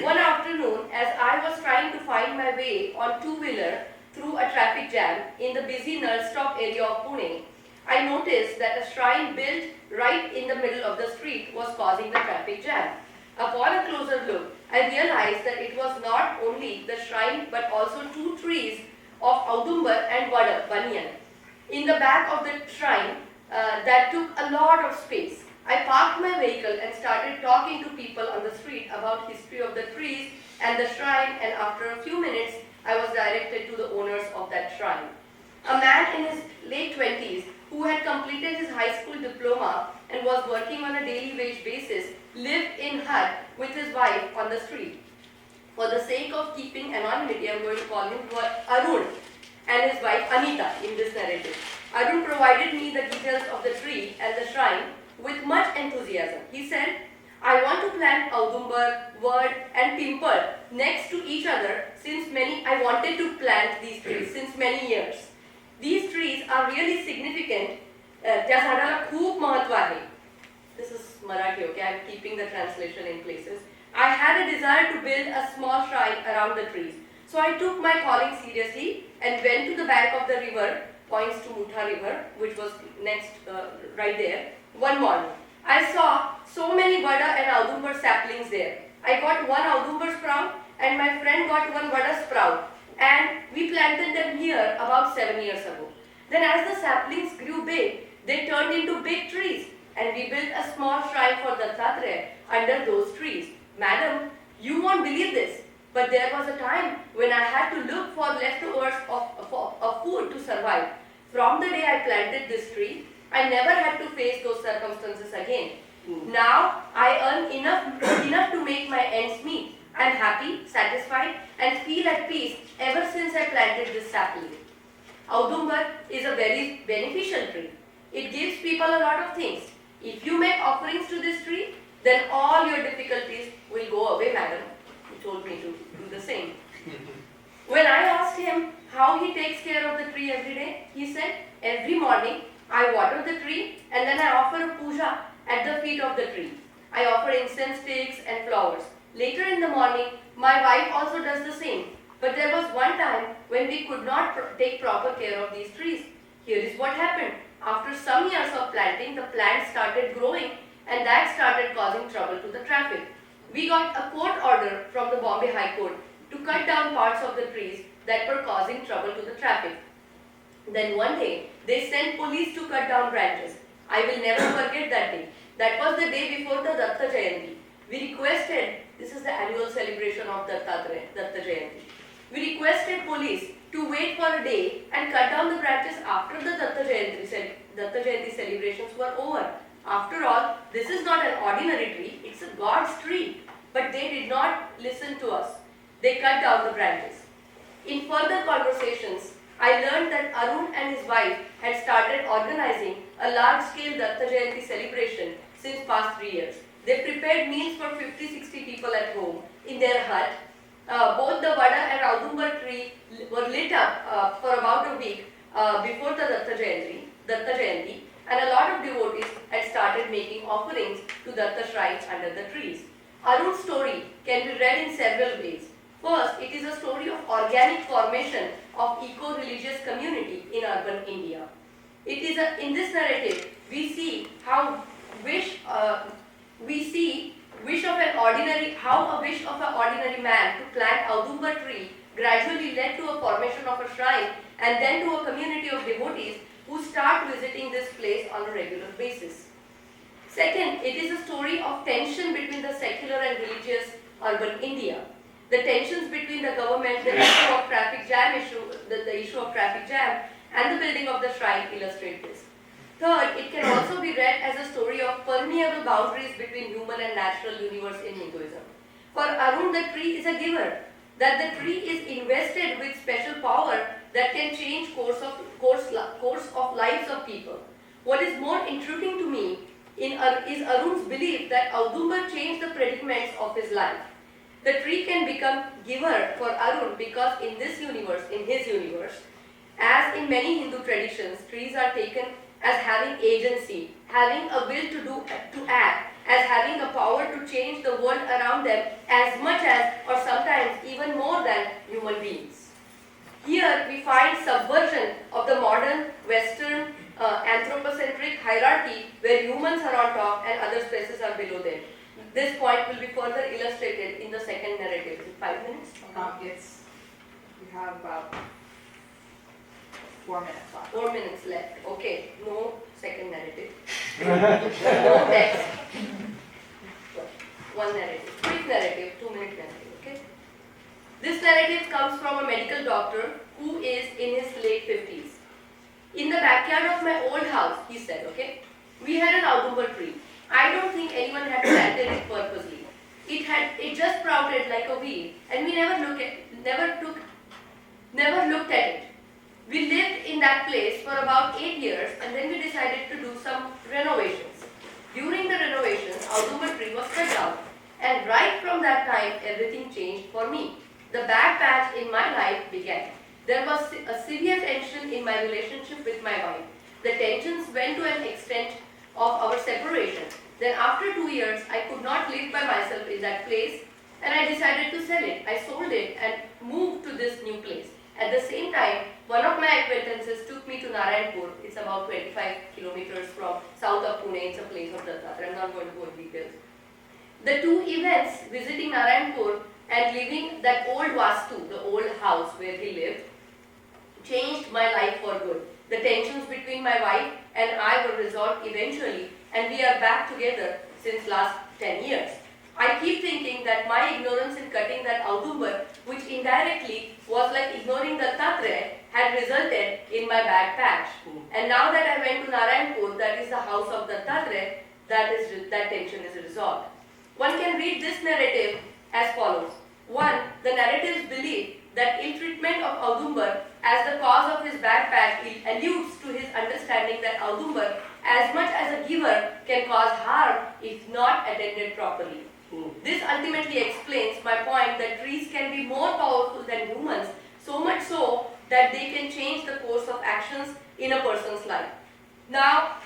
One afternoon, as I was trying to find my way on two-wheeler through a traffic jam in the busy Nurstop area of Pune, I noticed that a shrine built right in the middle of the street was causing the traffic jam. Upon a closer look, I realized that it was not only the shrine but also two trees of Audumbar and Vada, Banyan. In the back of the shrine, that took a lot of space. I parked my vehicle and started talking to people on the street about history of the trees and the shrine, and after a few minutes, I was directed to the owners of that shrine. A man in his late 20s who had completed his high school diploma and was working on a daily wage basis lived in hut with his wife on the street. For the sake of keeping anonymity, I am going to call him Arun and his wife Anita in this narrative. Arun provided me the details of the tree and the shrine with much enthusiasm. He said, I want to plant Audumbar, Word and Pimple next to each other I wanted to plant these trees since many years. These trees are really significant. त्या झाडाला खूप महत्व आहे. This is Marathi, okay? I'm keeping the translation in places. I had a desire to build a small shrine around the trees. So I took my calling seriously and went to the bank of the river, points to Mutha River, which was next, right there, one morning. I saw so many Vada and Audumbar saplings there. I got one Audumbar sprout and my friend got one Vada sprout, and we planted them here about 7 years ago. Then as the saplings grew big, they turned into big trees, and we built a small shrine for Dattatreya under those trees. Madam, you won't believe this, but there was a time when I had to look for leftovers of food to survive. From the day I planted this tree, I never had to face those circumstances again. Now I earn enough to make my ends meet. I am happy, satisfied, and feel at peace ever since I planted this sapling. Audumbar is a very beneficial tree. It gives people a lot of things. If you make offerings to this tree, then all your difficulties will go away, madam. He told me to do the same. When I asked him how he takes care of the tree every day, he said, every morning I water the tree and then I offer a puja at the feet of the tree. I offer incense sticks and flowers. Later in the morning, my wife also does the same. But there was one time when we could not take proper care of these trees. Here is what happened. After some years of planting, the plants started growing, and that started causing trouble to the traffic. We got a court order from the Bombay High Court to cut down parts of the trees that were causing trouble to the traffic. Then one day, they sent police to cut down branches. I will never forget that day. That was the day before the Datta Jayanti. We requested, this is the annual celebration of Datta Jayanti. We requested police to wait for a day and cut down the branches after the Datta Jayanti celebrations were over. After all, this is not an ordinary tree, it's a God's tree. But they did not listen to us. They cut down the branches. In further conversations, I learned that Arun and his wife had started organizing a large-scale Datta Jayanti celebration since past 3 years. They prepared meals for 50-60 people at home in their hut. Both the Vada and Audumbar tree were lit up for about a week before the Datta Jayanti, and a lot of devotees had started making offerings to Datta shrines under the trees. Arun's story can be read in several ways. First, it is a story of organic formation of eco-religious community in urban India. It is in this narrative we see how a wish of an ordinary man to plant Audumbar tree gradually led to a formation of a shrine and then to a community of devotees who start visiting this place on a regular basis. Second, it is a story of tension between the secular and religious urban India. The tensions between the government, the issue of traffic jam the issue of traffic jam, and the building of the shrine illustrate this. Third, it can also be read as a story of permeable boundaries between human and natural universe in Hinduism. For Arun, the tree is a giver, that the tree is invested with special power that can change course of lives of people. What is more intriguing to me is Arun's belief that Audumbar changed the predicaments of his life. The tree can become giver for Arun because in his universe, as in many Hindu traditions, trees are taken as having agency, having a will to act, as having a power to change the world around them as much as, or sometimes even more than, human beings. Here we find subversion of the modern Western anthropocentric hierarchy where humans are on top and other species are below them. This point will be further illustrated in the second narrative. In 5 minutes? We have about 4 minutes left. 4 minutes left. Okay, no second narrative. No text. One narrative. Quick narrative, 2-minute narrative. Okay. This narrative comes from a medical doctor who is in his late 50s. In the backyard of my old house, he said, okay, we had an Audumbar tree. I don't think anyone had planted it purposely. It just sprouted like a weed, and we never looked at it. We lived in that place for about 8 years, and then we decided to do some renovations. During the renovations, Audumbar tree was cut down, and right from that time, everything changed for me. The bad patch in my life began. There was a severe tension in my relationship with my wife. The tensions went to an extent of our separation. Then after 2 years, I could not live by myself in that place, and I decided to sell it. I sold it and moved to this new place. At the same time, one of my acquaintances took me to Narayanpur. It's about 25 kilometers from south of Pune. It's a place of Dattatra. I'm not going to go in details. The two events, visiting Narayanpur and leaving that old Vastu, the old house where he lived, changed my life for good. The tensions between my wife and I were resolved eventually, and we are back together since last 10 years. I keep thinking that my ignorance in cutting that Audumbar, which indirectly was like ignoring the Tatre, had resulted in my bad patch. And now that I went to Narayanpur, that is the house of the Tatre, that tension is resolved. One can read this narrative as follows. 1. The narrative's belief that ill-treatment of Audumbar as the cause of his bad patch alludes to his understanding that Audumbar, as much as a giver, can cause harm if not attended properly. This ultimately explains my point that trees can be more powerful than humans, so much so that they can change the course of actions in a person's life. Now,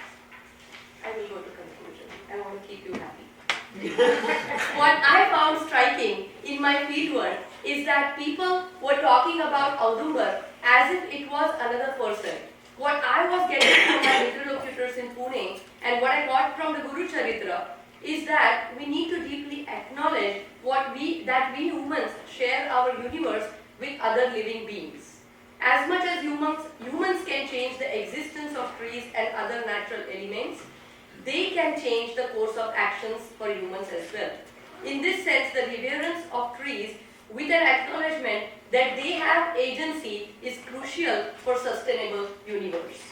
I will go to conclusion. I want to keep you happy. What I found striking in my fieldwork is that people were talking about Audumbar as if it was another person. What I was getting from my interlocutors in Pune and what I got from the Guru Charitra is that we need to deeply acknowledge that we humans share our universe with other living beings. As much as humans can change the existence of trees and other natural elements, they can change the course of actions for humans as well. In this sense, the reverence of trees with an acknowledgement that they have agency is crucial for sustainable universe.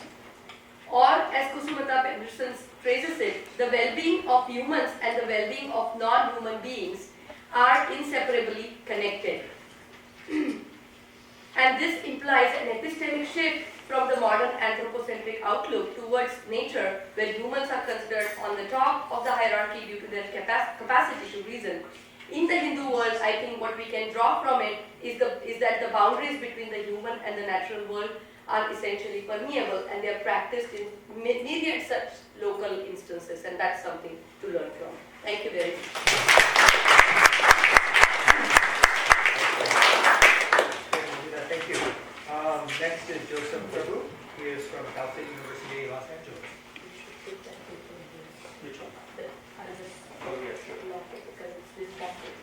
Or as Kusumata Pedersen phrases it, the well-being of humans and the well-being of non-human beings are inseparably connected. And this implies an epistemic shift from the modern anthropocentric outlook towards nature, where humans are considered on the top of the hierarchy due to their capacity to reason. In the Hindu world, I think what we can draw from it is that the boundaries between the human and the natural world are essentially permeable, and they are practiced in myriad such local instances, and that's something to learn from. Thank you very much. Thank you. Next is Joseph Prabhu. He is from Cal State University, Los Angeles. Which one? Oh, yeah, sure. Because it's this topic.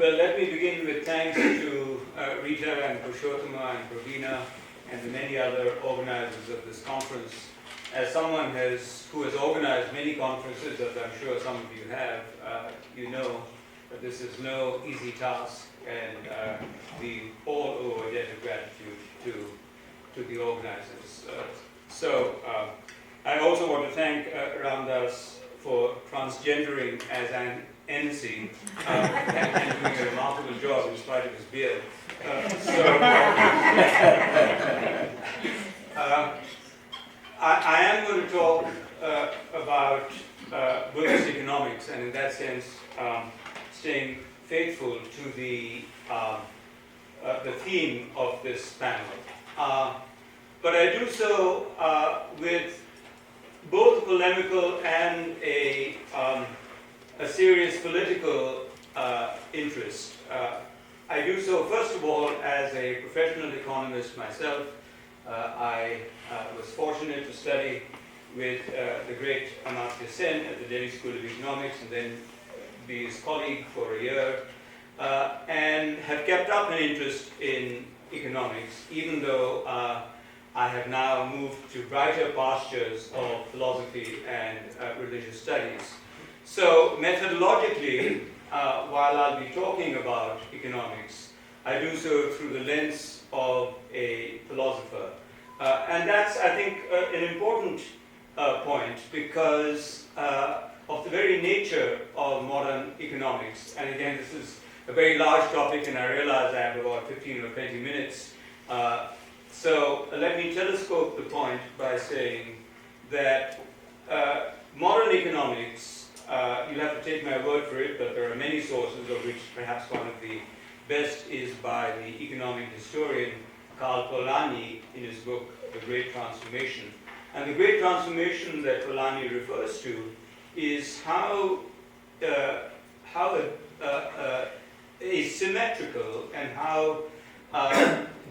Well, let me begin with thanks to Rita and Purushotama and Pravina and the many other organizers of this conference. As someone who has organized many conferences, as I'm sure some of you have, you know that this is no easy task, and we all owe a debt of gratitude to the organizers. I also want to thank Ramdas for transgendering as an NC and doing a remarkable job in spite of his beard. I am going to talk about Buddhist economics, and in that sense, staying faithful to the theme of this panel. But I do so with both a polemical and a serious political interest. I do so, first of all, as a professional economist myself. I was fortunate to study with the great Amartya Sen at the Delhi School of Economics, and then be his colleague for a year, and have kept up an interest in economics, even though I have now moved to brighter pastures of philosophy and religious studies. So methodologically, while I'll be talking about economics, I do so through the lens of a philosopher. And that's, I think, an important point, because of the very nature of modern economics. And again, this is a very large topic, and I realize I have about 15 or 20 minutes. So let me telescope the point by saying that modern economics, you'll have to take my word for it, but there are many sources, of which perhaps one of the best is by the economic historian Karl Polanyi in his book, The Great Transformation. And the Great Transformation that Polanyi refers to is how asymmetrical and how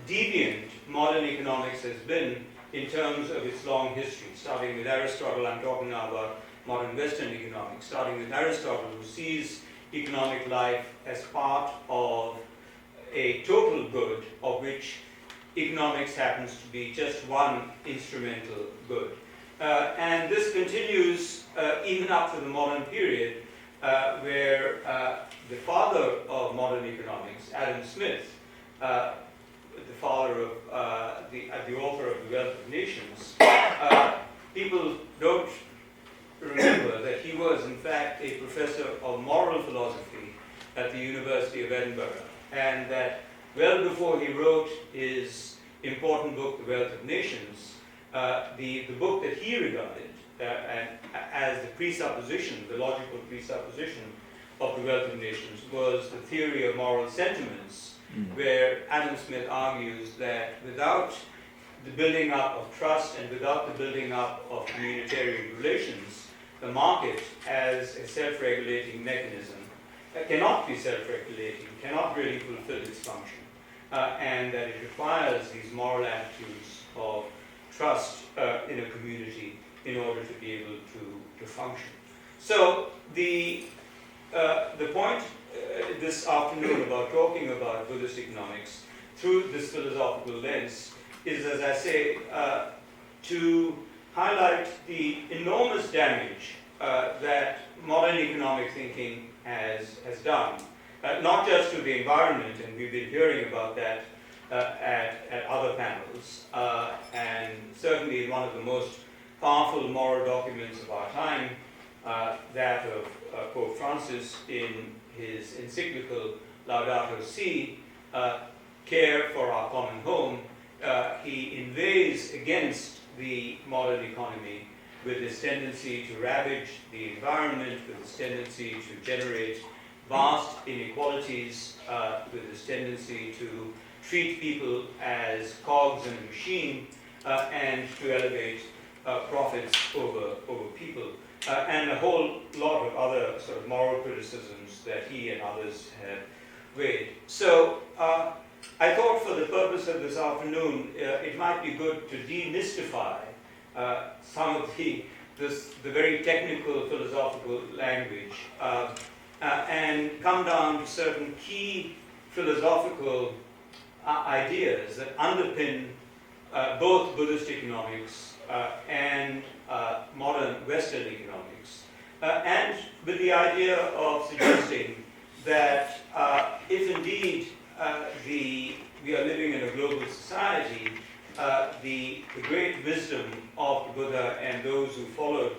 deviant modern economics has been in terms of its long history. Starting with Aristotle, I'm talking now about modern Western economics, starting with Aristotle, who sees economic life as part of a total good, of which economics happens to be just one instrumental good. And this continues even up to the modern period, where the father of modern economics, Adam Smith, the father of the author of The Wealth of Nations, people don't remember that he was in fact a professor of moral philosophy at the University of Edinburgh, and that well before he wrote his important book, The Wealth of Nations, the book that he regarded as the presupposition, the logical presupposition of The Wealth of Nations, was the theory of moral sentiments, where Adam Smith argues that without the building up of trust and without the building up of communitarian relations, the market as a self-regulating mechanism cannot be self-regulating, cannot really fulfill its function, and that it requires these moral attitudes of trust in a community in order to be able to function. So the point this afternoon about talking about Buddhist economics through this philosophical lens is, as I say, to highlight the enormous damage that modern economic thinking has done, not just to the environment, and we've been hearing about that at other panels, and certainly one of the most powerful moral documents of our time, that of Pope Francis in his encyclical Laudato Si, Care for Our Common Home. He inveighs against the modern economy with its tendency to ravage the environment, with its tendency to generate vast inequalities, with its tendency to treat people as cogs in a machine, and to elevate profits over people, and a whole lot of other sort of moral criticisms that he and others have weighed. So I thought for the purpose of this afternoon, it might be good to demystify some of the very technical philosophical language, and come down to certain key philosophical ideas that underpin both Buddhist economics and modern Western economics, and with the idea of suggesting that if indeed we are living in a global society, the great wisdom of the Buddha and those who followed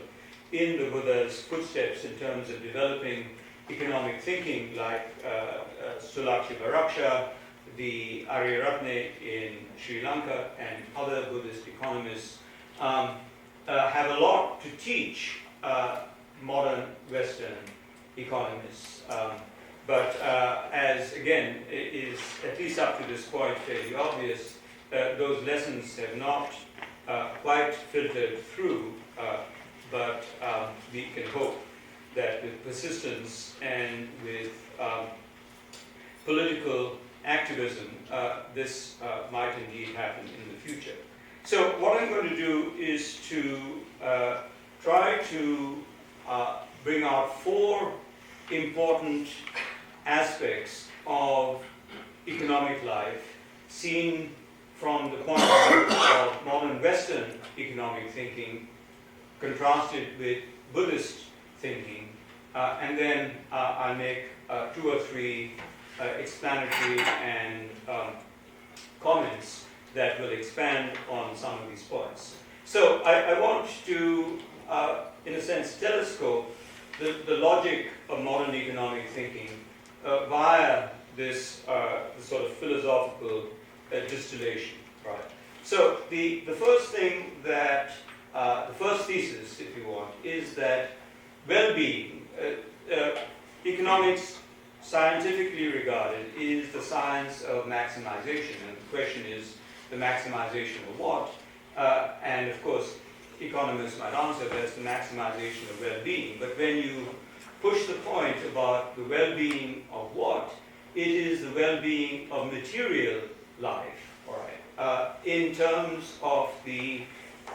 in the Buddha's footsteps in terms of developing economic thinking, like Sulakshi Baraksha, the Aryaratne in Sri Lanka, and other Buddhist economists, have a lot to teach modern Western economists. But as again is at least up to this point fairly obvious, those lessons have not quite filtered through, but we can hope that with persistence and with political activism, this might indeed happen in the future. So what I'm going to do is to try to bring out 4 important aspects of economic life seen from the point of view of modern Western economic thinking contrasted with Buddhist thinking, and then I'll make 2 or 3 explanatory and comments that will expand on some of these points. So I want to, in a sense, telescope the logic of modern economic thinking via this sort of philosophical distillation, right? So the first thing that, the first thesis, if you want, is that well-being, economics scientifically regarded is the science of maximization, and the question is the maximization of what? And of course, economists might answer that's the maximization of well-being, but when you push the point about the well-being of what, it is the well-being of material life, all right, in terms of the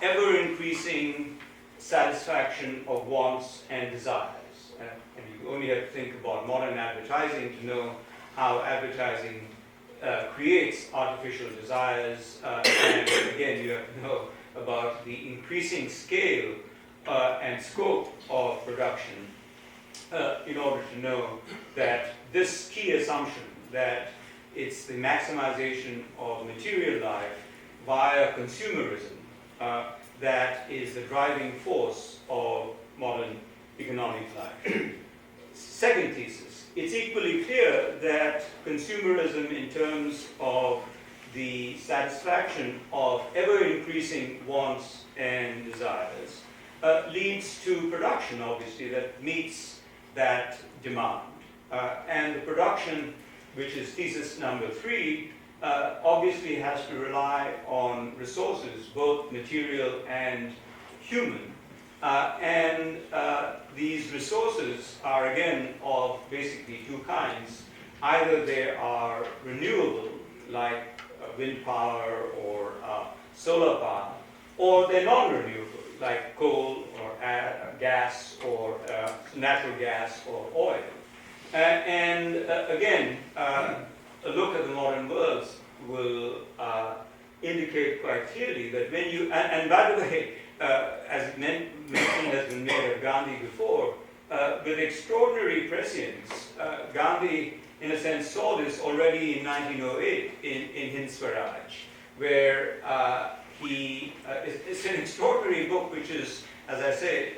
ever-increasing satisfaction of wants and desires. And you only have to think about modern advertising to know how advertising creates artificial desires, and again, you have to know about the increasing scale and scope of production in order to know that this key assumption that it's the maximization of material life via consumerism that is the driving force of modern economic life. Second thesis, it's equally clear that consumerism in terms of the satisfaction of ever-increasing wants and desires leads to production, obviously, that meets that demand. And the production, which is thesis number 3, obviously has to rely on resources, both material and human. And these resources are, again, of basically 2 kinds. Either they are renewable, like wind power or solar power, or they're non-renewable, like coal or gas or natural gas or oil. And again, a look at the modern world will indicate quite clearly that when you, and by the way, as mention has been made of Gandhi before, with extraordinary prescience, Gandhi, in a sense, saw this already in 1908 in Hind Swaraj, where it's an extraordinary book which is, as I say,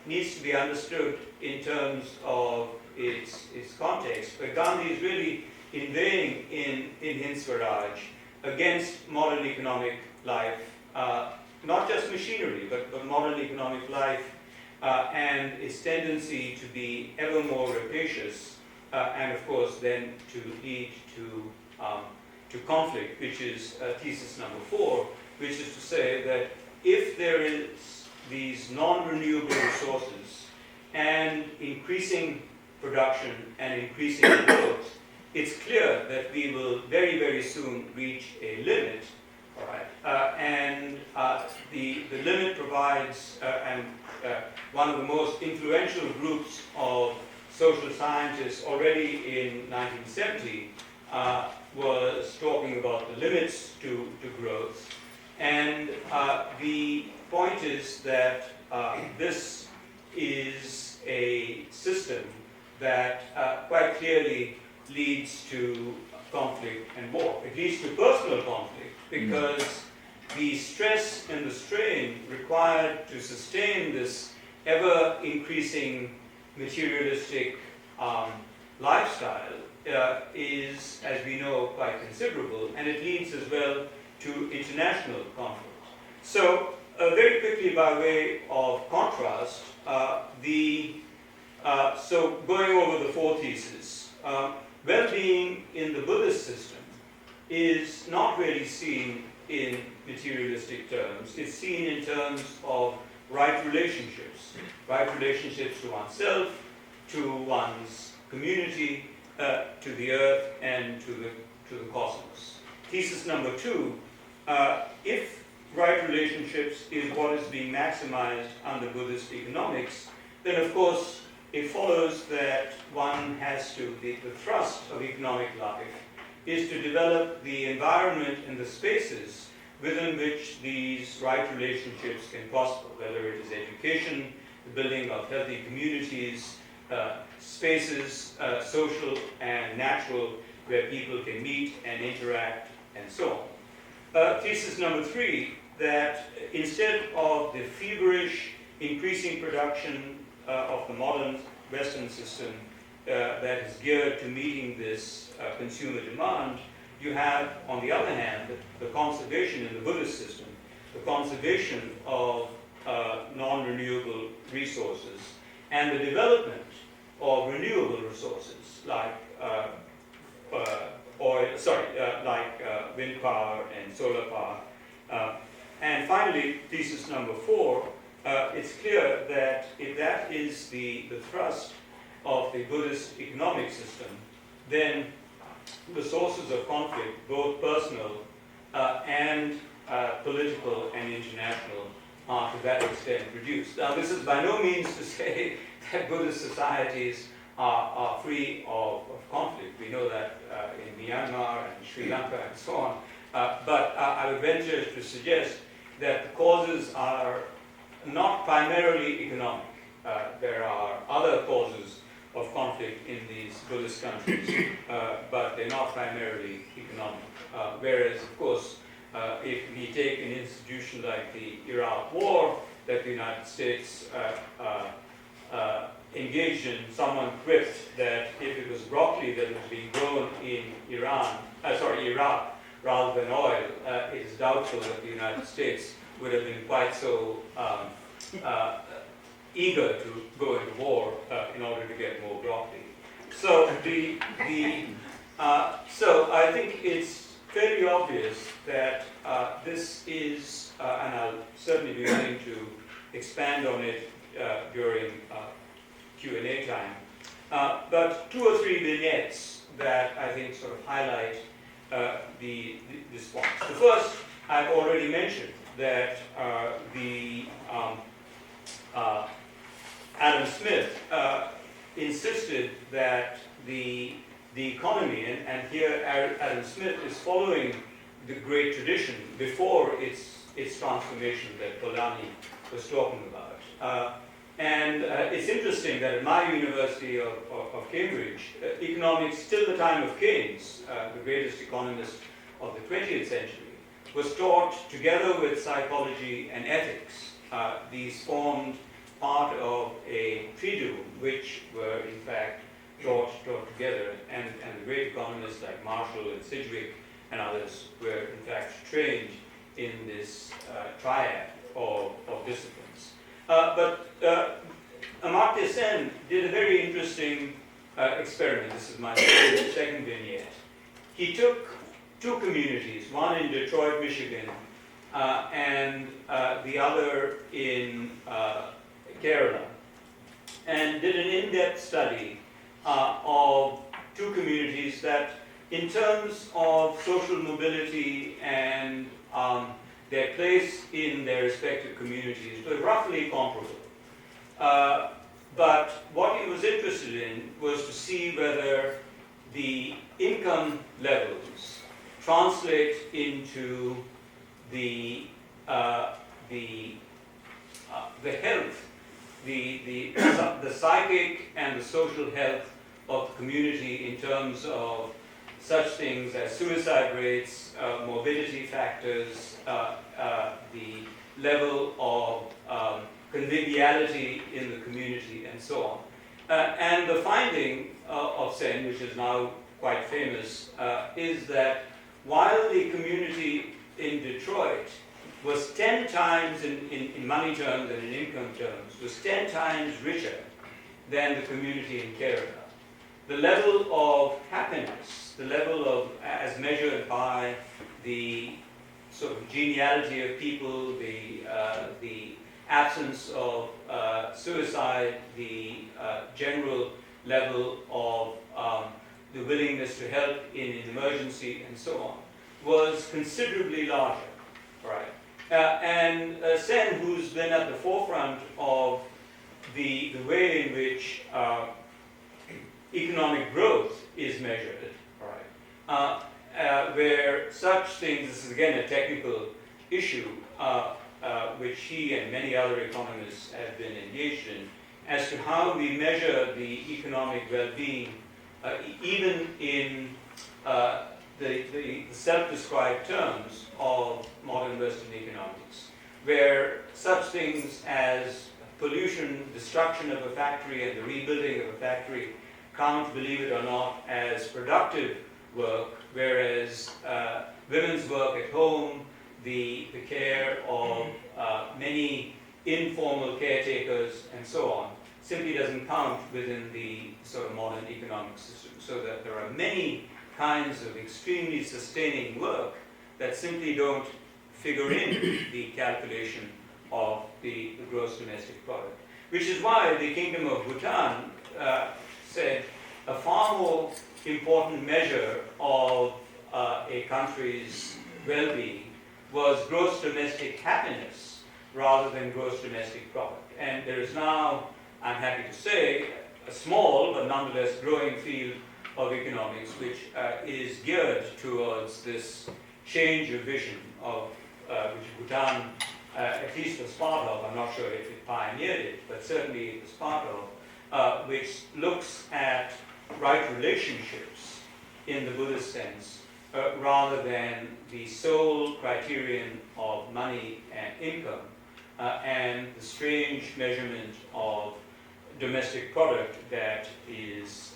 needs to be understood in terms of its context. But Gandhi is really inveighing in Hind Swaraj against modern economic life, not just machinery, but modern economic life and its tendency to be ever more rapacious, and of course then to lead to conflict, which is thesis number 4, which is to say that if there is these non-renewable resources and increasing production and increasing growth, it's clear that we will very, very soon reach a limit. All right. And the limit provides, and one of the most influential groups of social scientist already in 1970 was talking about the limits to growth. And the point is that this is a system that quite clearly leads to conflict and war. It leads to personal conflict because the stress and the strain required to sustain this ever-increasing materialistic lifestyle is, as we know, quite considerable, and it leads as well to international conflict. So, very quickly by way of contrast, so going over the four theses, well-being in the Buddhist system is not really seen in materialistic terms. It's seen in terms of right relationships to oneself, to one's community, to the earth, and to the cosmos. Thesis number 2, if right relationships is what is being maximized under Buddhist economics, then of course it follows that one has to, the thrust of economic life is to develop the environment and the spaces within which these right relationships can prosper, whether it is education, the building of healthy communities, spaces, social and natural, where people can meet and interact, and so on. Thesis number 3, that instead of the feverish increasing production of the modern Western system that is geared to meeting this consumer demand, you have, on the other hand, the conservation in the Buddhist system, the conservation of non-renewable resources, and the development of renewable resources like wind power and solar power. And finally, thesis number 4, it's clear that if that is the thrust of the Buddhist economic system, then the sources of conflict, both personal and political and international, are to that extent reduced. Now, this is by no means to say that Buddhist societies are free of conflict. We know that in Myanmar and Sri Lanka and so on. But I would venture to suggest that the causes are not primarily economic. There are other causes of conflict in these Buddhist countries, but they're not primarily economic. Whereas, of course, if we take an institution like the Iraq War that the United States engaged in, someone quipped that if it was broccoli that was being grown in Iraq rather than oil, it is doubtful that the United States would have been quite so eager to go into war in order to get more broccoli. So so I think it's fairly obvious that this is, and I'll certainly be willing to expand on it during Q&A time, but 2 or 3 vignettes that I think sort of highlight this point. The first, I've already mentioned that Adam Smith insisted that the economy, and here Adam Smith is following the great tradition before its transformation that Polanyi was talking about. And it's interesting that at my University of Cambridge, economics, till the time of Keynes, the greatest economist of the 20th century, was taught together with psychology and ethics. These formed part of a triduum, which were in fact taught together, and the great economists like Marshall and Sidgwick and others were in fact trained in this triad of disciplines. But Amartya Sen did a very interesting experiment. This is my second vignette. He took 2 communities, one in Detroit, Michigan, and the other in Kerala, and did an in-depth study of 2 communities that, in terms of social mobility and their place in their respective communities, were roughly comparable. But what he was interested interested in was to see whether the income levels translate into the health, the psychic and the social health of the community in terms of such things as suicide rates, morbidity factors, the level of conviviality in the community, and so on. And the finding of Sen, which is now quite famous, is that while the community in Detroit was 10 times, in money terms and in income terms, was 10 times richer than the community in Kerala, the level of happiness, the level of, as measured by the sort of geniality of people, the absence of suicide, the general level of the willingness to help in an emergency, and so on, was considerably larger, right? And Sen, who's been at the forefront of the way in which economic growth is measured, right? Where such things, this is again a technical issue, which he and many other economists have been engaged in, as to how we measure the economic well-being, even in the self-described terms of modern Western economics, where such things as pollution, destruction of a factory, and the rebuilding of a factory count, believe it or not, as productive work, whereas women's work at home, the care of many informal caretakers, and so on, simply doesn't count within the sort of modern economic system. So that there are many kinds of extremely sustaining work that simply don't figure in the calculation of the gross domestic product. Which is why the Kingdom of Bhutan said a far more important measure of a country's well-being was gross domestic happiness rather than gross domestic product. And there is now, I'm happy to say, a small but nonetheless growing field of economics which is geared towards this change of vision of which Bhutan at least was part of. I'm not sure if it pioneered it, but certainly it was part of, which looks at right relationships in the Buddhist sense rather than the sole criterion of money and income and the strange measurement of domestic product that is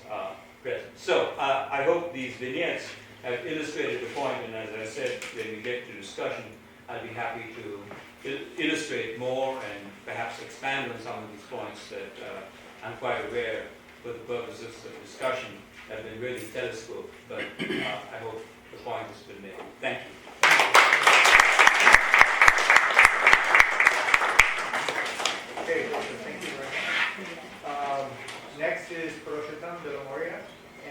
present. So I hope these vignettes have illustrated the point, and as I said, when we get to discussion, I'll be happy to illustrate more and perhaps expand on some of these points that I'm quite aware, for the purposes of discussion, have been really telescoped, but I hope the point has been made. Thank you. Okay, thank you very much. Next is Purushottam de la Moria,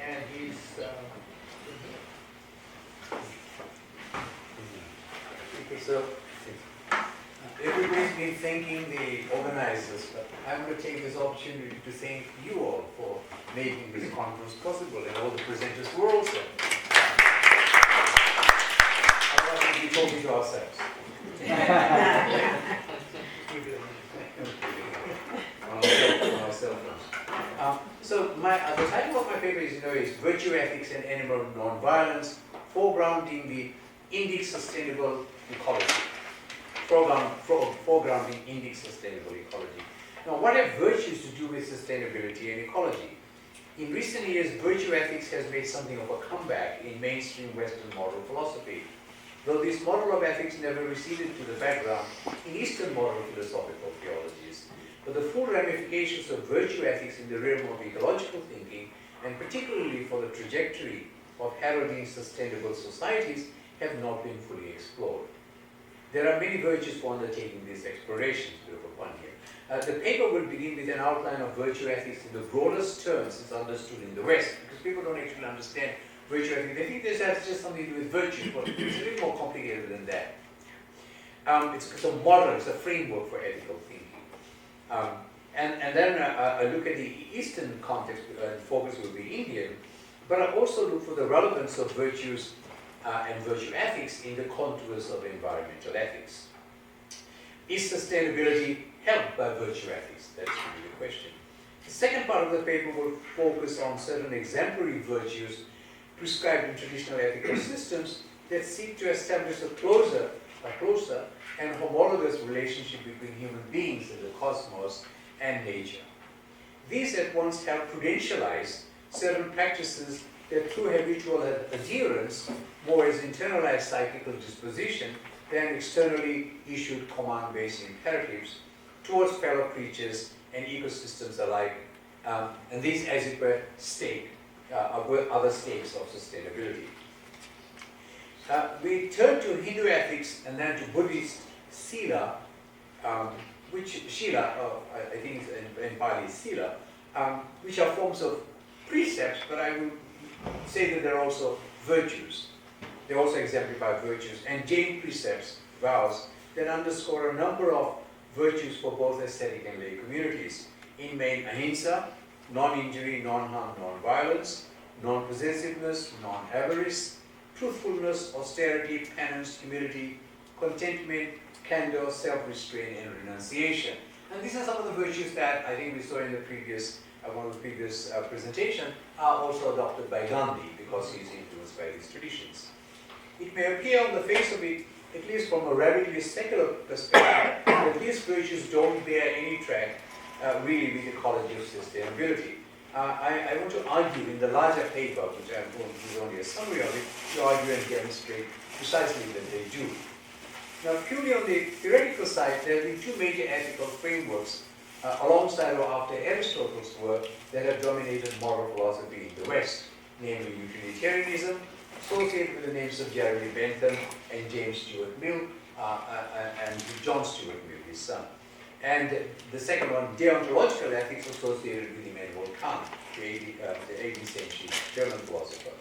and he's Okay, so everybody's been thanking the organizers, but I'm going to take this opportunity to thank you all for making this conference possible, and all the presenters who are also. Otherwise, we'll be talking to ourselves. On our cell phones. So the title of my paper is Virtue Ethics and Animal Nonviolence, Foregrounding the Indic Sustainable Ecology. Foregrounding Indic Sustainable Ecology. Now, what have virtues to do with sustainability and ecology? In recent years, virtue ethics has made something of a comeback in mainstream Western moral philosophy, though this model of ethics never receded to the background in Eastern moral philosophical theologies. But the full ramifications of virtue ethics in the realm of ecological thinking, and particularly for the trajectory of heralding sustainable societies, have not been fully explored. There are many virtues for undertaking these explorations, bit of a pun here. The paper will begin with an outline of virtue ethics in the broadest terms it's understood in the West, because people don't actually understand virtue ethics. They think this has just something to do with virtue, but it's a little more complicated than that. It's a model, it's a framework for ethical thinking. And then I look at the Eastern context, focus will be Indian, but I also look for the relevance of virtues and virtue ethics in the contours of environmental ethics. Is sustainability helped by virtue ethics? That's really the question. The second part of the paper will focus on certain exemplary virtues prescribed in traditional ethical systems that seek to establish a closer and homologous relationship between human beings and the cosmos and nature. These at once help prudentialize certain practices that through habitual adherence, more as internalized cyclical disposition than externally issued command-based imperatives towards fellow creatures and ecosystems alike, and these, as it were, other stakes of sustainability. We turn to Hindu ethics and then to Buddhist Sila, which Shila, I think in Pali Sila, which are forms of precepts, but I would say that they're also virtues. They also exemplify virtues, and Jain precepts, vows, that underscore a number of virtues for both ascetic and lay communities. In main, ahimsa, non-injury, non-harm, non-violence, non-possessiveness, non-avarice, truthfulness, austerity, penance, humility, contentment, candor, self-restraint, and renunciation. And these are some of the virtues that I think we saw in the previous, one of the previous presentation, are also adopted by Gandhi because he is influenced by these traditions. It may appear on the face of it, at least from a radically secular perspective, that these virtues don't bear any track really with ecology of sustainability. I want to argue in the larger paper, which I'm going to give only a summary of it, to argue and demonstrate precisely that they do. Now, purely on the theoretical side, there have been two major ethical frameworks alongside or after Aristotle's work that have dominated moral philosophy in the West, namely utilitarianism, associated with the names of Jeremy Bentham and James Stuart Mill, and John Stuart Mill, his son. And the second one, deontological ethics, associated with Immanuel Kant, the 18th century German philosopher,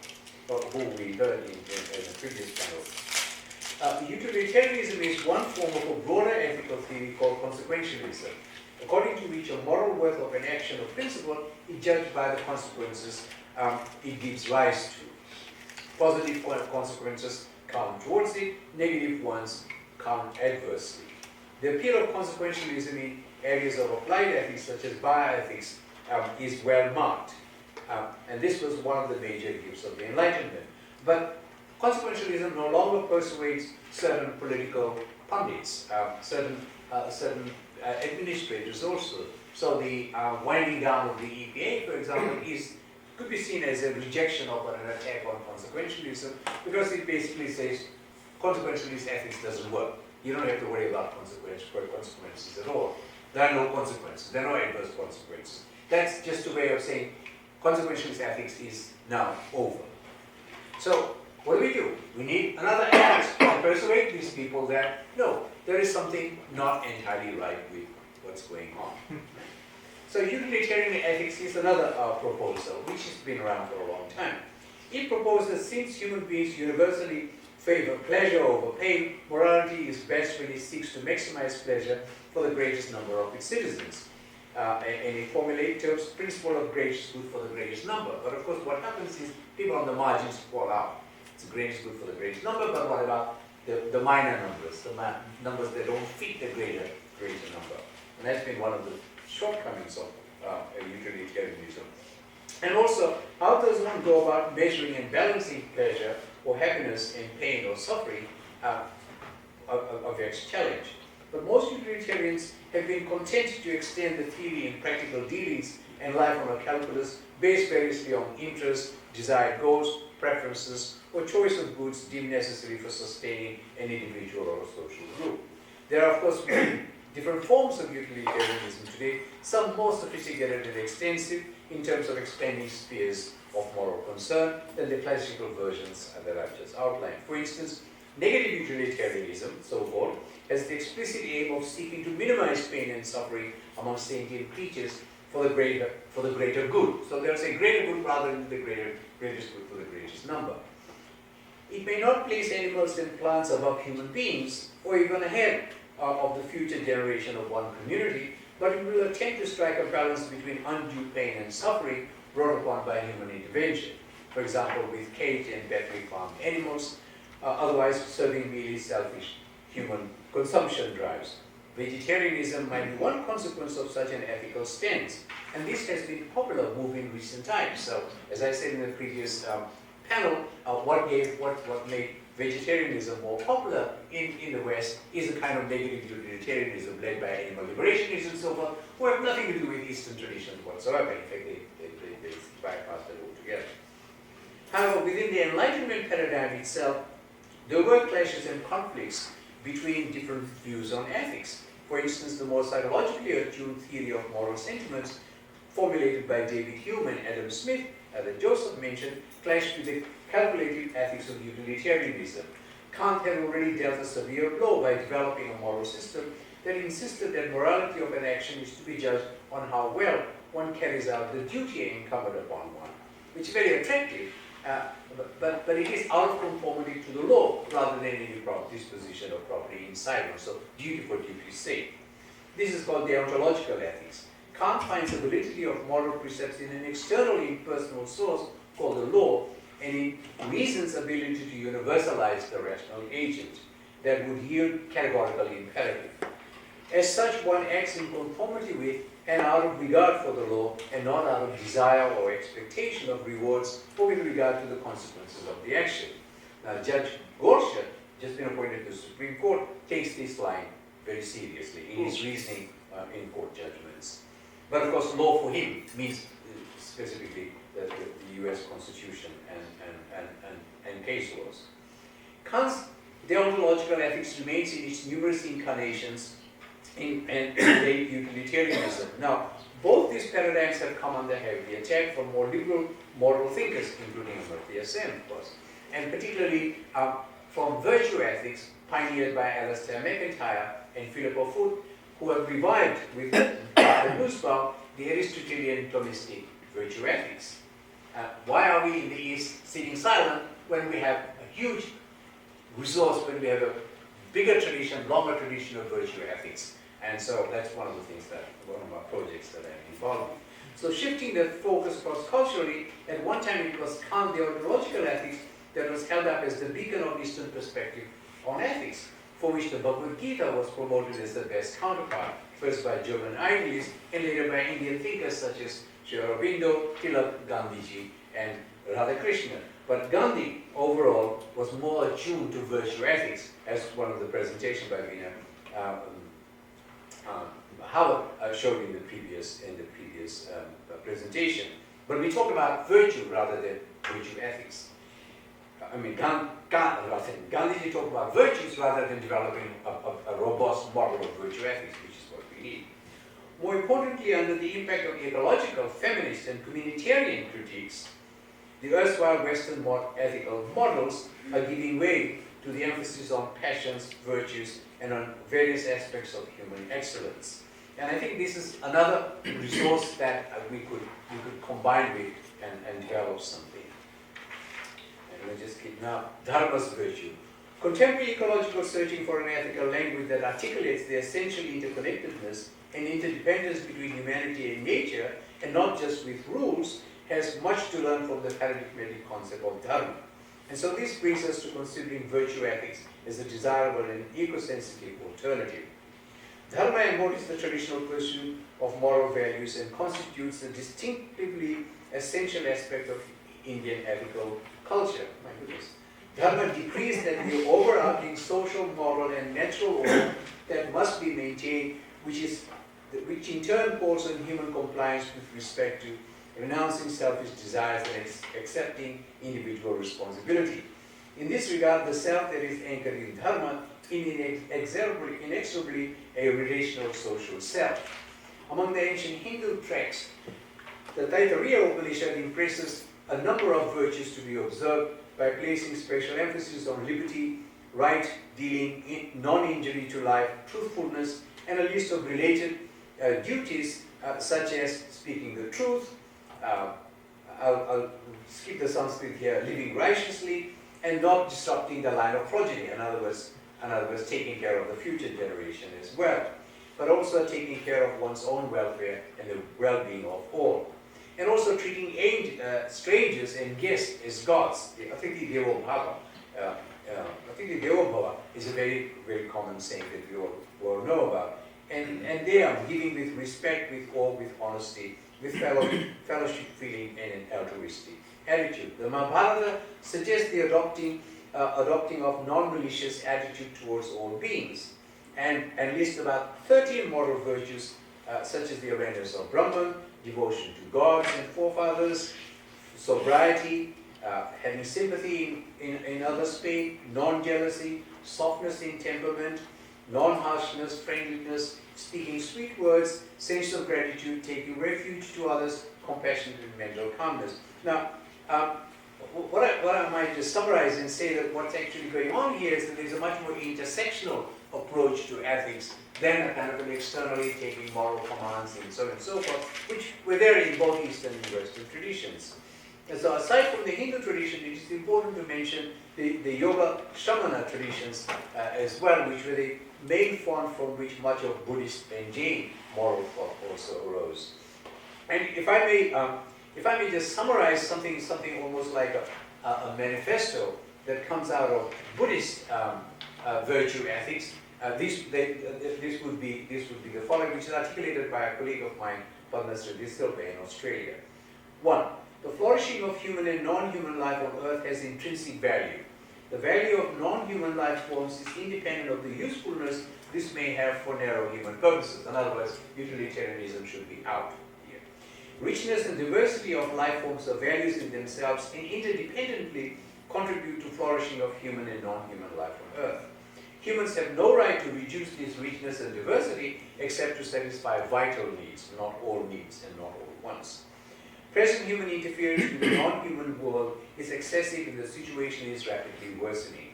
who we heard in the previous panel. Utilitarianism is one form of a broader ethical theory called consequentialism, according to which a moral worth of an action or principle is judged by the consequences it gives rise to. Positive consequences count towards it, negative ones count adversely. The appeal of consequentialism in areas of applied ethics, such as bioethics, is well marked. And this was one of the major gifts of the Enlightenment. But consequentialism no longer persuades certain political pundits, certain administrators also. So the winding down of the EPA, for example, could be seen as a rejection of an attack on consequentialism, because it basically says consequentialist ethics doesn't work. You don't have to worry about consequences at all. There are no consequences. There are no adverse consequences. That's just a way of saying consequentialist ethics is now over. So what do? We need another ethics to persuade these people that, no, there is something not entirely right with what's going on. So utilitarian ethics is another proposal, which has been around for a long time. It proposes, since human beings universally favor pleasure over pain, morality is best when it seeks to maximize pleasure for the greatest number of its citizens. And in formulate terms, principle of greatest good for the greatest number. But of course, what happens is people on the margins fall out. It's the greatest good for the greatest number, but what about the minor numbers, the numbers that don't fit the greater number? And that's been one of the shortcomings of utilitarianism. And also, how does one go about measuring and balancing pleasure or happiness and pain or suffering of its challenge? But most utilitarians have been content to extend the theory in practical dealings and life on a calculus based variously on interest, desired goals, preferences, or choice of goods deemed necessary for sustaining an individual or a social group. There are, of course, many different forms of utilitarianism today, some more sophisticated and extensive in terms of expanding spheres of moral concern than the classical versions that I've just outlined. For instance, negative utilitarianism, so-called, has the explicit aim of seeking to minimize pain and suffering among sentient creatures for the greater good. So there's a greater good rather than the greatest good for the greatest number. It may not place animals and plants above human beings or even ahead of the future generation of one community, but it will attempt to strike a balance between undue pain and suffering brought upon by human intervention. For example, with caged and battery farmed animals, otherwise serving merely selfish human consumption drives. Vegetarianism might be one consequence of such an ethical stance, and this has been a popular move in recent times. So, as I said in the previous panel, what made vegetarianism more popular in the West is a kind of negative utilitarianism led by animal liberationists and so forth, who have nothing to do with Eastern traditions whatsoever. In fact, they bypass it altogether. However, within the Enlightenment paradigm itself, there were clashes and conflicts between different views on ethics. For instance, the more psychologically attuned theory of moral sentiments formulated by David Hume and Adam Smith, that Joseph mentioned, clashed with the calculated ethics of utilitarianism. Kant had already dealt a severe blow by developing a moral system that insisted that morality of an action is to be judged on how well one carries out the duty incumbent upon one, which is very attractive, but it is out of conformity to the law rather than any disposition of property inside one, so duty for duty's sake. This is called deontological ethics. Kant finds the validity of moral precepts in an external impersonal source called the law, and in reason's ability to universalize the rational agent that would yield categorical imperative. As such, one acts in conformity with and out of regard for the law, and not out of desire or expectation of rewards or with regard to the consequences of the action. Now, Judge Gorsuch, just been appointed to the Supreme Court, takes this line very seriously in his reasoning in court judgments. But of course, law for him means specifically the US Constitution and case laws. Kant's deontological ethics remains in its numerous incarnations in utilitarianism. Now, both these paradigms have come under heavy attack from more liberal moral thinkers, including Amartya Sen, of course, and particularly from virtue ethics pioneered by Alastair MacIntyre and Philippa Foot, who have revived with Nussbaum the Aristotelian Thomistic virtue ethics. Why are we in the East sitting silent when we have a huge resource, when we have a bigger tradition, longer tradition of virtue ethics? And so that's one of the things one of our projects that I'm involved in. So shifting the focus cross-culturally, at one time it was Kant deontological ethics that was held up as the beacon of Eastern perspective on ethics, for which the Bhagavad Gita was promoted as the best counterpart, first by German idealists and later by Indian thinkers such as Sri Aurobindo, Tilak, Gandhiji, and Radhakrishnan. But Gandhi overall was more attuned to virtue ethics, as one of the presentations by Veena Howard showed in the previous presentation. But we talk about virtue rather than virtue ethics. I mean, Gandhiji talked about virtues rather than developing a robust model of virtue ethics, which is what we need. More importantly, under the impact of ecological, feminist, and communitarian critiques, the erstwhile Western ethical models are giving way to the emphasis on passions, virtues, and on various aspects of human excellence. And I think this is another resource that we could combine with and develop something. And we'll just keep now, Dharma's virtue. Contemporary ecological searching for an ethical language that articulates the essential interconnectedness and interdependence between humanity and nature, and not just with rules, has much to learn from the paradigmatic concept of Dharma. And so this brings us to considering virtue ethics as a desirable and eco-sensitive alternative. Dharma embodies the traditional pursuit of moral values and constitutes a distinctively essential aspect of Indian ethical culture. My goodness. Dharma decrees that the overarching social, moral, and natural order that must be maintained, which in turn calls on human compliance with respect to renouncing selfish desires and accepting individual responsibility. In this regard, the self that is anchored in Dharma is inexorably a relational social self. Among the ancient Hindu texts, the Taittiriya Upanishad impresses a number of virtues to be observed by placing special emphasis on liberty, right dealing, non-injury to life, truthfulness, and a list of related duties such as speaking the truth, I'll skip the Sanskrit here, living righteously, and not disrupting the line of progeny, in other words, taking care of the future generation as well. but also taking care of one's own welfare and the well-being of all. And also treating strangers and guests as gods. Atithi Devo Bhava. Atithi Devo Bhava is a very, very common saying that we all know about. And they are giving with respect, with awe, with honesty, with fellowship feeling, and an altruistic attitude. The Mahabharata suggests the adopting of non-malicious attitude towards all beings, and lists about 13 moral virtues, such as the awareness of Brahman, devotion to gods and forefathers, sobriety, having sympathy in others' pain, non-jealousy, softness in temperament, non-harshness, friendliness, speaking sweet words, sense of gratitude, taking refuge to others, compassion and mental calmness. Now, what I might just summarize and say that what's actually going on here is that there's a much more intersectional approach to ethics than a kind of an externally taking moral commands and so on and so forth, which were there in both Eastern and Western traditions. And so aside from the Hindu tradition, it is important to mention the Yoga Shamana traditions as well, which were the main font from which much of Buddhist and Jain moral thought also arose. And if I may just summarize something almost like a manifesto that comes out of Buddhist virtue ethics, this would be the following, which is articulated by a colleague of mine, Padma Sri Distilpe in Australia. 1. The flourishing of human and non-human life on earth has intrinsic value. The value of non-human life forms is independent of the usefulness this may have for narrow human purposes. In other words, utilitarianism should be out here. Richness and diversity of life forms are values in themselves and interdependently contribute to flourishing of human and non-human life on earth. Humans have no right to reduce this richness and diversity except to satisfy vital needs, not all needs and not all wants. Present human interference in the non-human world is excessive and the situation is rapidly worsening.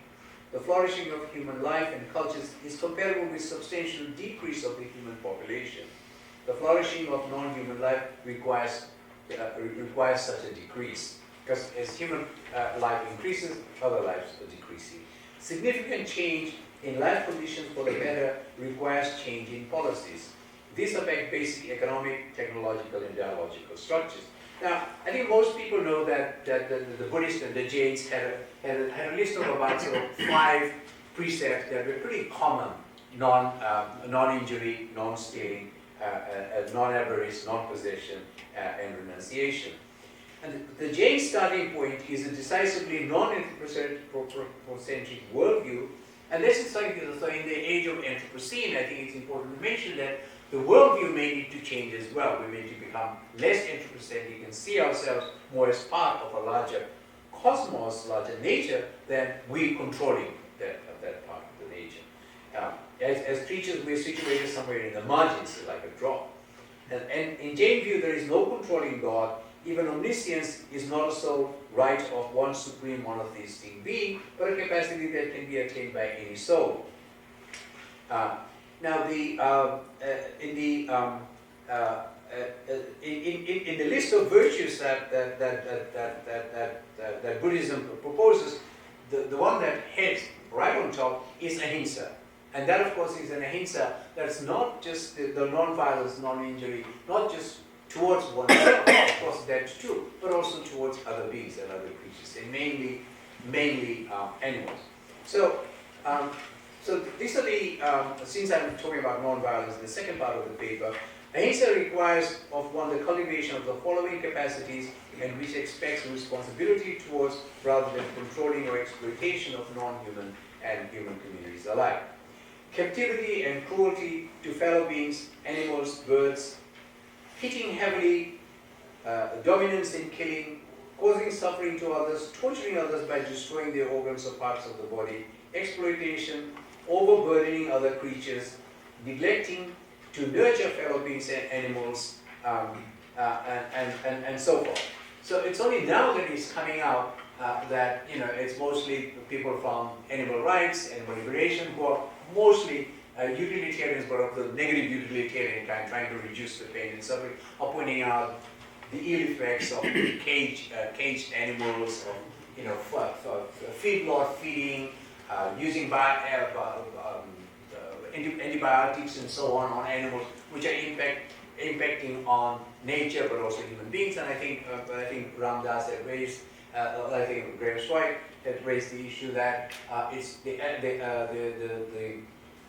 The flourishing of human life and cultures is comparable with substantial decrease of the human population. The flourishing of non-human life requires such a decrease, because as human life increases, other lives are decreasing. Significant change in life conditions for the better requires change in policies. These affect basic economic, technological, and dialogical structures. Now, I think most people know that the Buddhists and the Jains had a list of about sort of 5 precepts that were pretty common: non-injury, non-stealing, non-avarice, non-possession, and renunciation. And the Jain starting point is a decisively non-anthropocentric worldview, and this is something that so in the age of Anthropocene, I think it's important to mention that the worldview may need to change as well. We may need to become less anthropocentric and see ourselves more as part of a larger cosmos, larger nature, than we controlling that part of the nature. As creatures, we're situated somewhere in the margins, like a drop. And in Jain view, there is no controlling God. Even omniscience is not a sole right of one supreme monotheistic being, but a capacity that can be attained by any soul. Now, in the list of virtues that Buddhism proposes, the one that heads right on top is ahimsa, and that, of course, is an ahimsa that's not just the non-violence, non-injury, not just towards oneself, of course that too, but also towards other beings and other creatures, and mainly animals. So these are the, since I'm talking about non-violence in the second part of the paper, ahimsa requires of one the cultivation of the following capacities, and which expects responsibility towards rather than controlling or exploitation of non-human and human communities alike. Captivity and cruelty to fellow beings, animals, birds, hitting heavily, dominance in killing, causing suffering to others, torturing others by destroying their organs or parts of the body, exploitation, overburdening other creatures, neglecting to nurture fellow beings and animals, and so forth. So it's only now that it's coming out that it's mostly people from animal rights, animal liberation, who are mostly utilitarians, but of the negative utilitarian kind, trying to reduce the pain and suffering, are pointing out the ill effects of caged animals, of feedlot feeding, using antibiotics and so on animals, which are impacting on nature, but also human beings. And I think Ramdas had raised, I think Graham's wife had raised the issue that it's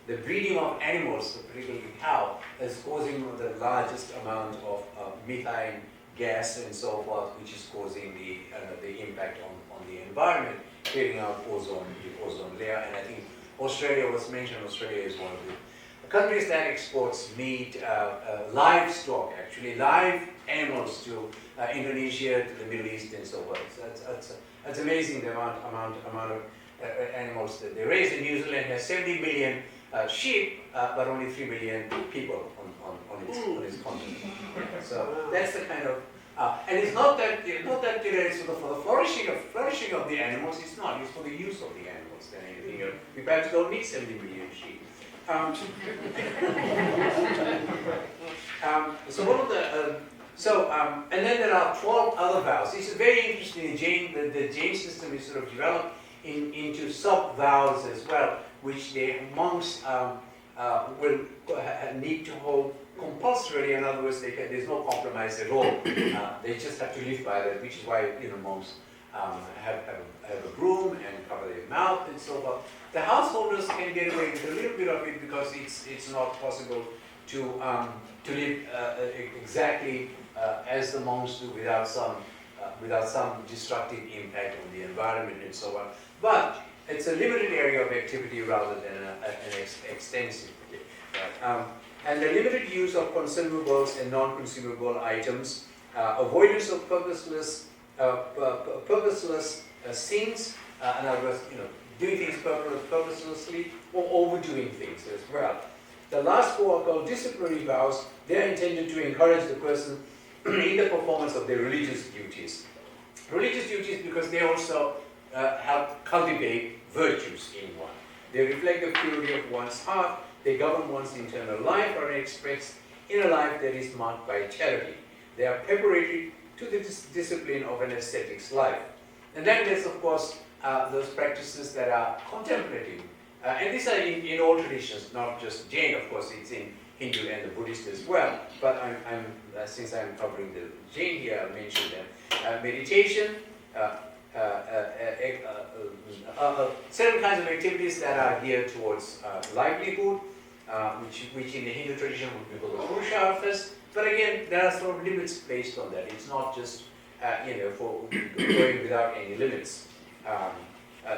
the breeding of animals, particularly cow, is causing the largest amount of methane gas and so forth, which is causing the impact on the environment, clearing out the ozone layer. And I think Australia was mentioned. Australia is one of the countries that exports meat, livestock, actually live animals to Indonesia, to the Middle East, and so forth. So it's amazing the amount of animals that they raise. And New Zealand has 70 million sheep, but only 3 million people on its continent. So that's the kind of, and it's not that it's for the flourishing of the animals. It's not. It's for the use of the animals than anything else. We perhaps don't need 70 million sheep. So one of the and then there are 12 other vows. It's very interesting. The Jain system is sort of developed into sub-vows as well, which the monks will need to hold compulsorily. In other words, there's no compromise at all. They just have to live by that, which is why monks have a broom and cover their mouth and so forth. The householders can get away with a little bit of it because it's not possible to live exactly as the monks do without some destructive impact on the environment and so on. But it's a limited area of activity rather than an extensive. And the limited use of consumables and non-consumable items, avoidance of purposeless sins, in other words, doing things purposelessly or overdoing things as well. The last four are called disciplinary vows. They are intended to encourage the person in the performance of their religious duties. Religious duties because they also help cultivate virtues in one. They reflect the purity of one's heart. They govern one's internal life or express inner life that is marked by charity. They are preparatory to the discipline of an ascetic's life. And then there's, of course, those practices that are contemplative. And these are in all traditions, not just Jain, of course, it's in Hindu and the Buddhist as well. But since I'm covering the Jain here, I'll mention them. Meditation, certain kinds of activities that are geared towards livelihood, which in the Hindu tradition would be called the Purusharthas. But again, there are sort of limits based on that. It's not just for going without any limits.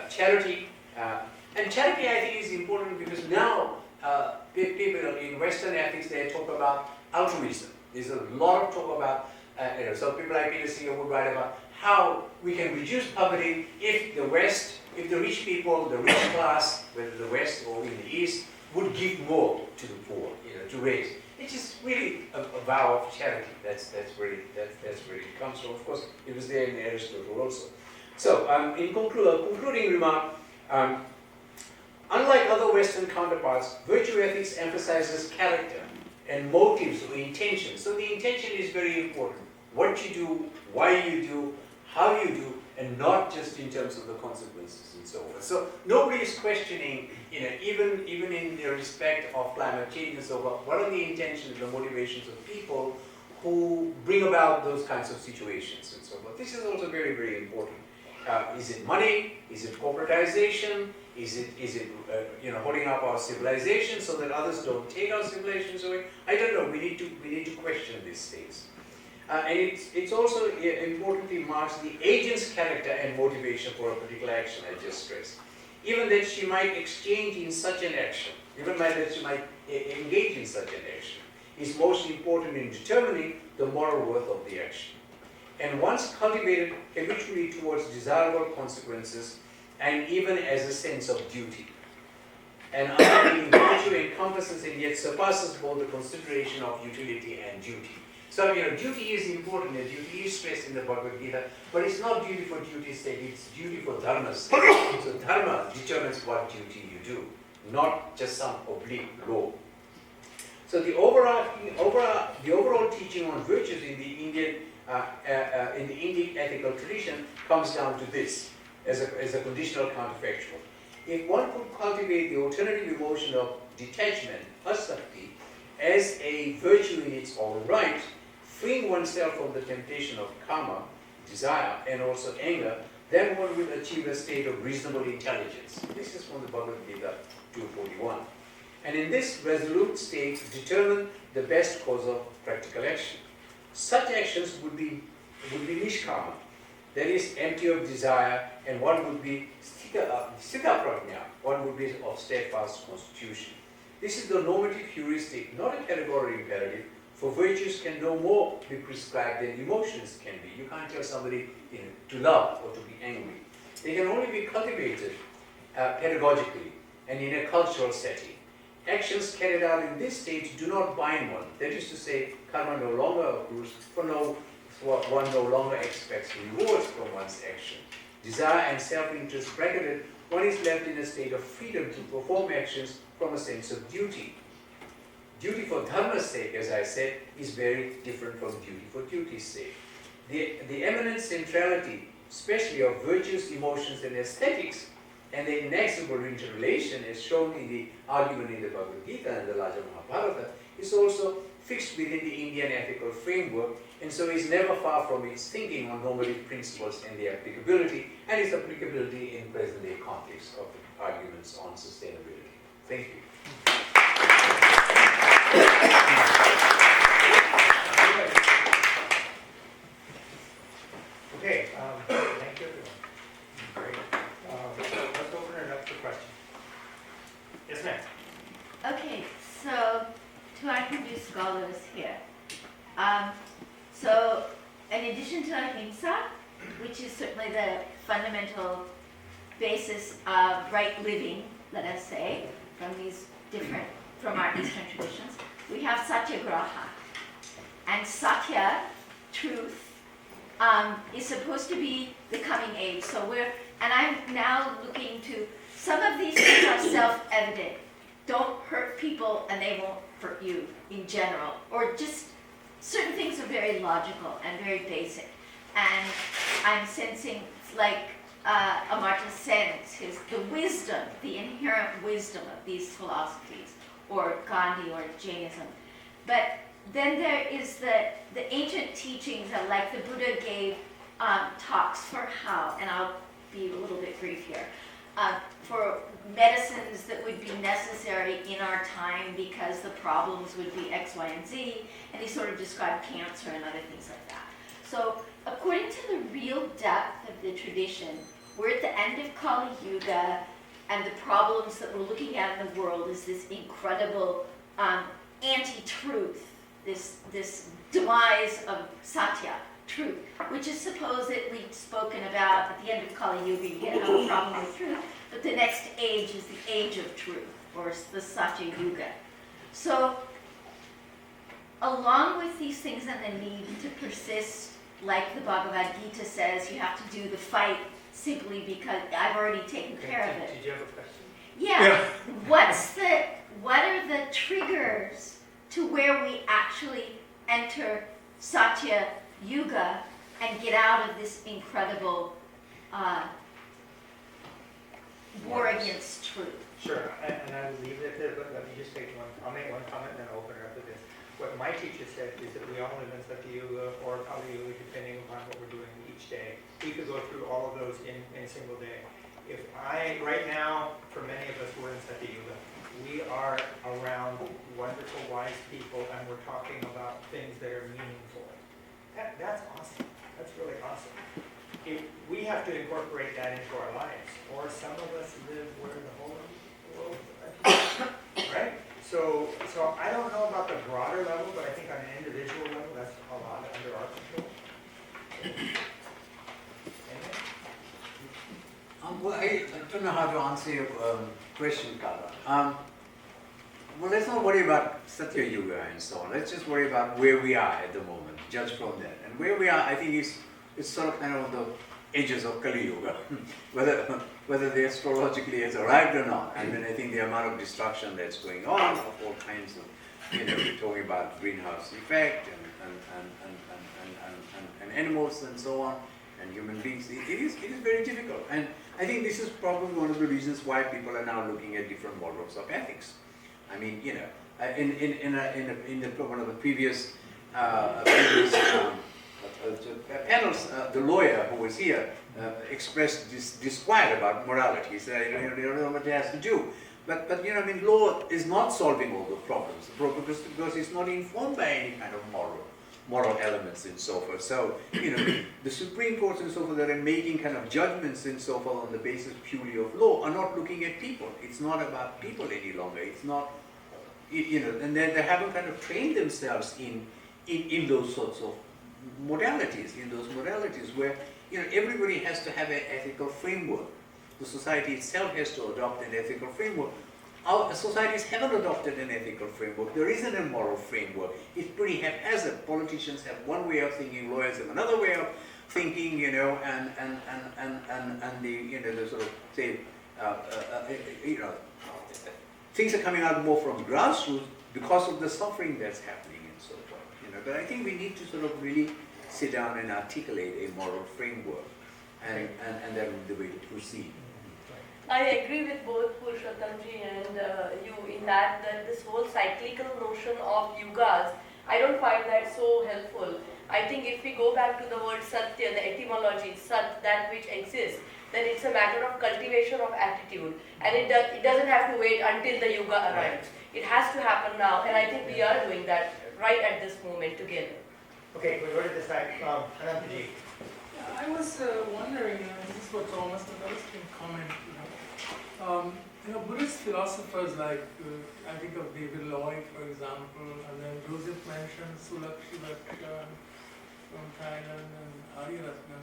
Charity, and charity I think is important because now people in Western ethics they talk about altruism. There's a lot of talk about some people like Peter Singer would write about how we can reduce poverty if the West, if the rich people, the rich class, whether the West or in the East, would give more to the poor, to raise. It's just really a vow of charity. That's where it comes from. Of course, it was there in Aristotle also. So, in concluding remark, unlike other Western counterparts, virtue ethics emphasizes character and motives or intention. So the intention is very important. What you do, why you do, how you do, and not just in terms of the consequences and so forth. So nobody is questioning, even in the respect of climate change and so forth, what are the intentions, the motivations of people who bring about those kinds of situations and so forth. This is also very, very important. Is it money? Is it corporatization? Is it holding up our civilization so that others don't take our civilizations away? I don't know. We need to question these things. And it's also importantly marks the agent's character and motivation for a particular action, I just stressed. Even that she might exchange in such an action, even that she might engage in such an action, is most important in determining the moral worth of the action. And once cultivated habitually towards desirable consequences, and even as a sense of duty. And ultimately, virtue encompasses and yet surpasses both the consideration of utility and duty. So, duty is important, and duty is stressed in the Bhagavad Gita, but it's not duty for duty's sake, it's duty for dharma's sake. So dharma determines what duty you do, not just some oblique law. So the overall teaching on virtues in the Indian ethical tradition comes down to this, as a conditional counterfactual. If one could cultivate the alternative emotion of detachment, asakti, as a virtue in its own right, freeing oneself from the temptation of karma, desire, and also anger, then one will achieve a state of reasonable intelligence. This is from the Bhagavad Gita 241. And in this resolute state, determine the best course of practical action. Such actions would be nishkama, that is empty of desire, and one would be sthita prajna, one would be of steadfast constitution. This is the normative heuristic, not a categorical imperative, for virtues can no more be prescribed than emotions can be. You can't tell somebody to love or to be angry. They can only be cultivated pedagogically and in a cultural setting. Actions carried out in this state do not bind one. That is to say, karma no longer accrues, for one no longer expects rewards from one's action. Desire and self-interest bracketed, one is left in a state of freedom to perform actions from a sense of duty. Duty for dharma's sake, as I said, is very different from duty for duty's sake. The eminent centrality, especially of virtues, emotions, and aesthetics, and the inexorable interrelation, as shown in the argument in the Bhagavad Gita and the larger Mahabharata, is also fixed within the Indian ethical framework, and so is never far from its thinking on normative principles and their applicability, and its applicability in present-day context of the arguments on sustainability. Thank you. Okay, thank you everyone. Great. Let's open it up for questions. Yes, ma'am. Okay, so to our Hindu scholars here. So in addition to ahimsa, which is certainly the fundamental basis of right living, let us say, from our Eastern traditions, we have satyagraha. And satya, truth, is supposed to be the coming age. And I'm now looking to, some of these things are self-evident. Don't hurt people and they won't hurt you in general. Or just, certain things are very logical and very basic. And I'm sensing, like Amartya Sen's, the wisdom, the inherent wisdom of these philosophies, or Gandhi or Jainism. But then there is the ancient teachings that, like the Buddha gave talks for how, and I'll be a little bit brief here, for medicines that would be necessary in our time because the problems would be X, Y, and Z, and he sort of described cancer and other things like that. So according to the real depth of the tradition, we're at the end of Kali Yuga, and the problems that we're looking at in the world is this incredible anti-truth, this demise of satya, truth, which is supposedly spoken about at the end of Kali Yuga. You get no problem with truth, but the next age is the age of truth, or the Satya Yuga. So, along with these things and the need to persist, like the Bhagavad Gita says, you have to do the fight simply because I've already taken care of it. Did you have a question? Yeah. What are the triggers to where we actually enter Satya Yuga and get out of this incredible war against truth? Sure, and I will leave it there, but let me just I'll make one comment and then open it up to this. What my teacher said is that we all live in Satya Yuga or Kali Yuga, depending upon what we're doing each day. We could go through all of those in a single day. Right now, for many of us, we're in Satya Yuga. We are around wonderful, wise people, and we're talking about things that are meaningful. That's awesome. That's really awesome. We have to incorporate that into our lives, or some of us live where the whole world is, right? So I don't know about the broader level, but I think on an individual level, that's a lot under our control. Well, I don't know how to answer your question, Kala. Well, let's not worry about Satya Yuga and so on. Let's just worry about where we are at the moment, judge from that. And where we are, I think, it's sort of kind of on the edges of Kali Yuga, whether the astrologically has arrived or not. I mean, I think the amount of destruction that's going on, of all kinds of, we're talking about greenhouse effect and animals and so on, and human beings. It is very difficult. And I think this is probably one of the reasons why people are now looking at different models of ethics. I mean, you know, in one of the previous panels, the lawyer who was here expressed disquiet about morality. He said, you don't know what it has to do. But you know, I mean, law is not solving all the problems because it's not informed by any kind of moral elements and so forth. So, you know, the Supreme Courts and so forth that are making kind of judgments and so forth on the basis purely of law are not looking at people. It's not about people any longer. It's not, you know, and they haven't kind of trained themselves in those sorts of modalities, where, you know, everybody has to have an ethical framework. The society itself has to adopt an ethical framework. Our societies haven't adopted an ethical framework. There isn't a moral framework. It's pretty haphazard. Politicians have one way of thinking, lawyers have another way of thinking, you know, and the, you know, the sort of, say, you know, things are coming out more from grassroots because of the suffering that's happening and so forth, you know. But I think we need to sort of really sit down and articulate a moral framework, and that would be the way to proceed. I agree with both Purushottamji and you in that this whole cyclical notion of yugas, I don't find that so helpful. I think if we go back to the word satya, the etymology, sat, that which exists, then it's a matter of cultivation of attitude. And it doesn't have to wait until the yuga arrives. It has to happen now, and I think we are doing that right at this moment together. Okay, we'll go to this side. Anantaji. I was wondering, this is what Thomas and others can comment. You know, Buddhist philosophers like, I think of David Lloyd, for example, and then Joseph mentioned Sulakshivaka from Thailand and Aryaratna.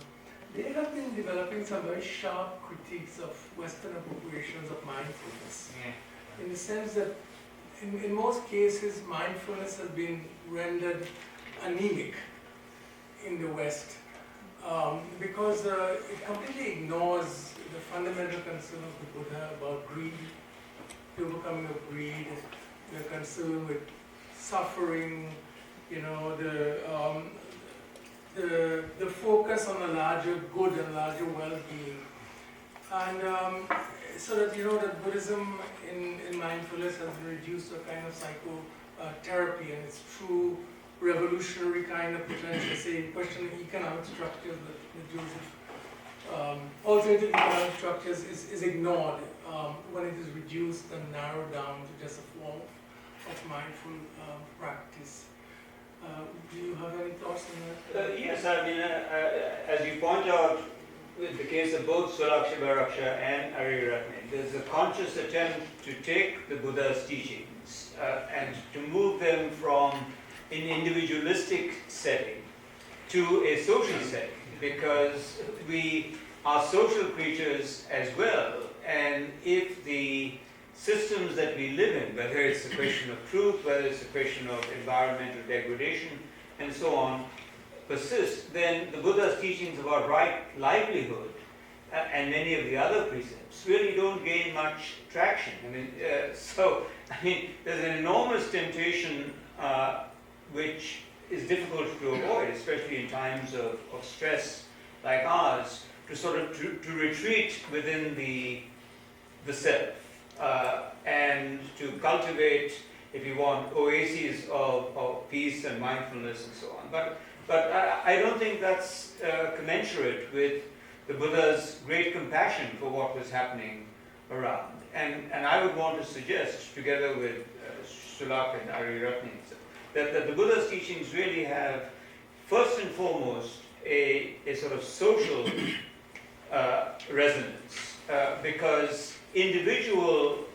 They have been developing some very sharp critiques of Western appropriations of mindfulness. In the sense that in most cases, mindfulness has been rendered anemic in the West because it completely ignores the fundamental concern of the Buddha about greed, the overcoming of greed, the concern with suffering, you know, the focus on the larger good and larger well-being. And so that, you know, that Buddhism in mindfulness has been reduced to a kind of psychotherapy, and its true revolutionary kind of potential, say, questioning economic structures that Joseph alternative economic structures is ignored when it is reduced and narrowed down to just a form of mindful practice. Do you have any thoughts on that? Yes, I mean, as you point out, in the case of both Sulakshivaraksha and Ariyaratne, there's a conscious attempt to take the Buddha's teachings and to move them from an individualistic setting to a social setting, because we are social creatures as well, and if the systems that we live in, whether it's a question of truth, whether it's a question of environmental degradation, and so on, persist, then the Buddha's teachings about right livelihood and many of the other precepts really don't gain much traction. I mean, there's an enormous temptation which is difficult to avoid, especially in times of stress like ours, to sort of to retreat within the self and to cultivate, if you want, oases of peace and mindfulness and so on. But I don't think that's commensurate with the Buddha's great compassion for what was happening around. And I would want to suggest, together with Sulak and Ariyaratne, that the Buddha's teachings really have, first and foremost, a sort of social resonance, because individual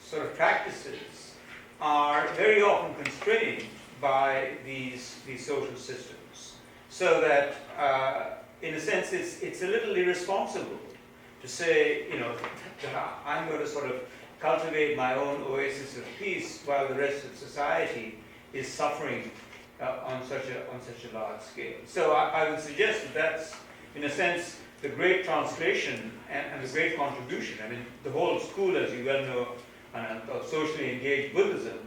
sort of practices are very often constrained by these social systems, so that in a sense it's a little irresponsible to say, you know, I'm going to sort of cultivate my own oasis of peace while the rest of society is suffering on such a large scale. So I would suggest that that's, in a sense, the great translation and the great contribution. I mean, the whole school, as you well know, of socially engaged Buddhism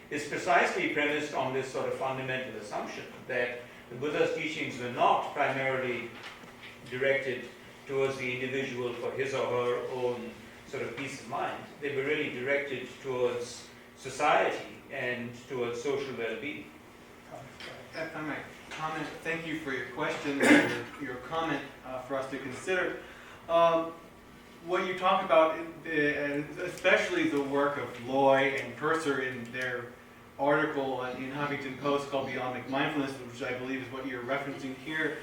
is precisely premised on this sort of fundamental assumption that the Buddha's teachings were not primarily directed towards the individual for his or her own sort of peace of mind. They were really directed towards society and towards social well-being. If I might comment, thank you for your question and your comment for us to consider. What you talk about, and especially the work of Loy and Purser in their article in Huffington Post called Beyond Mindfulness, which I believe is what you're referencing here,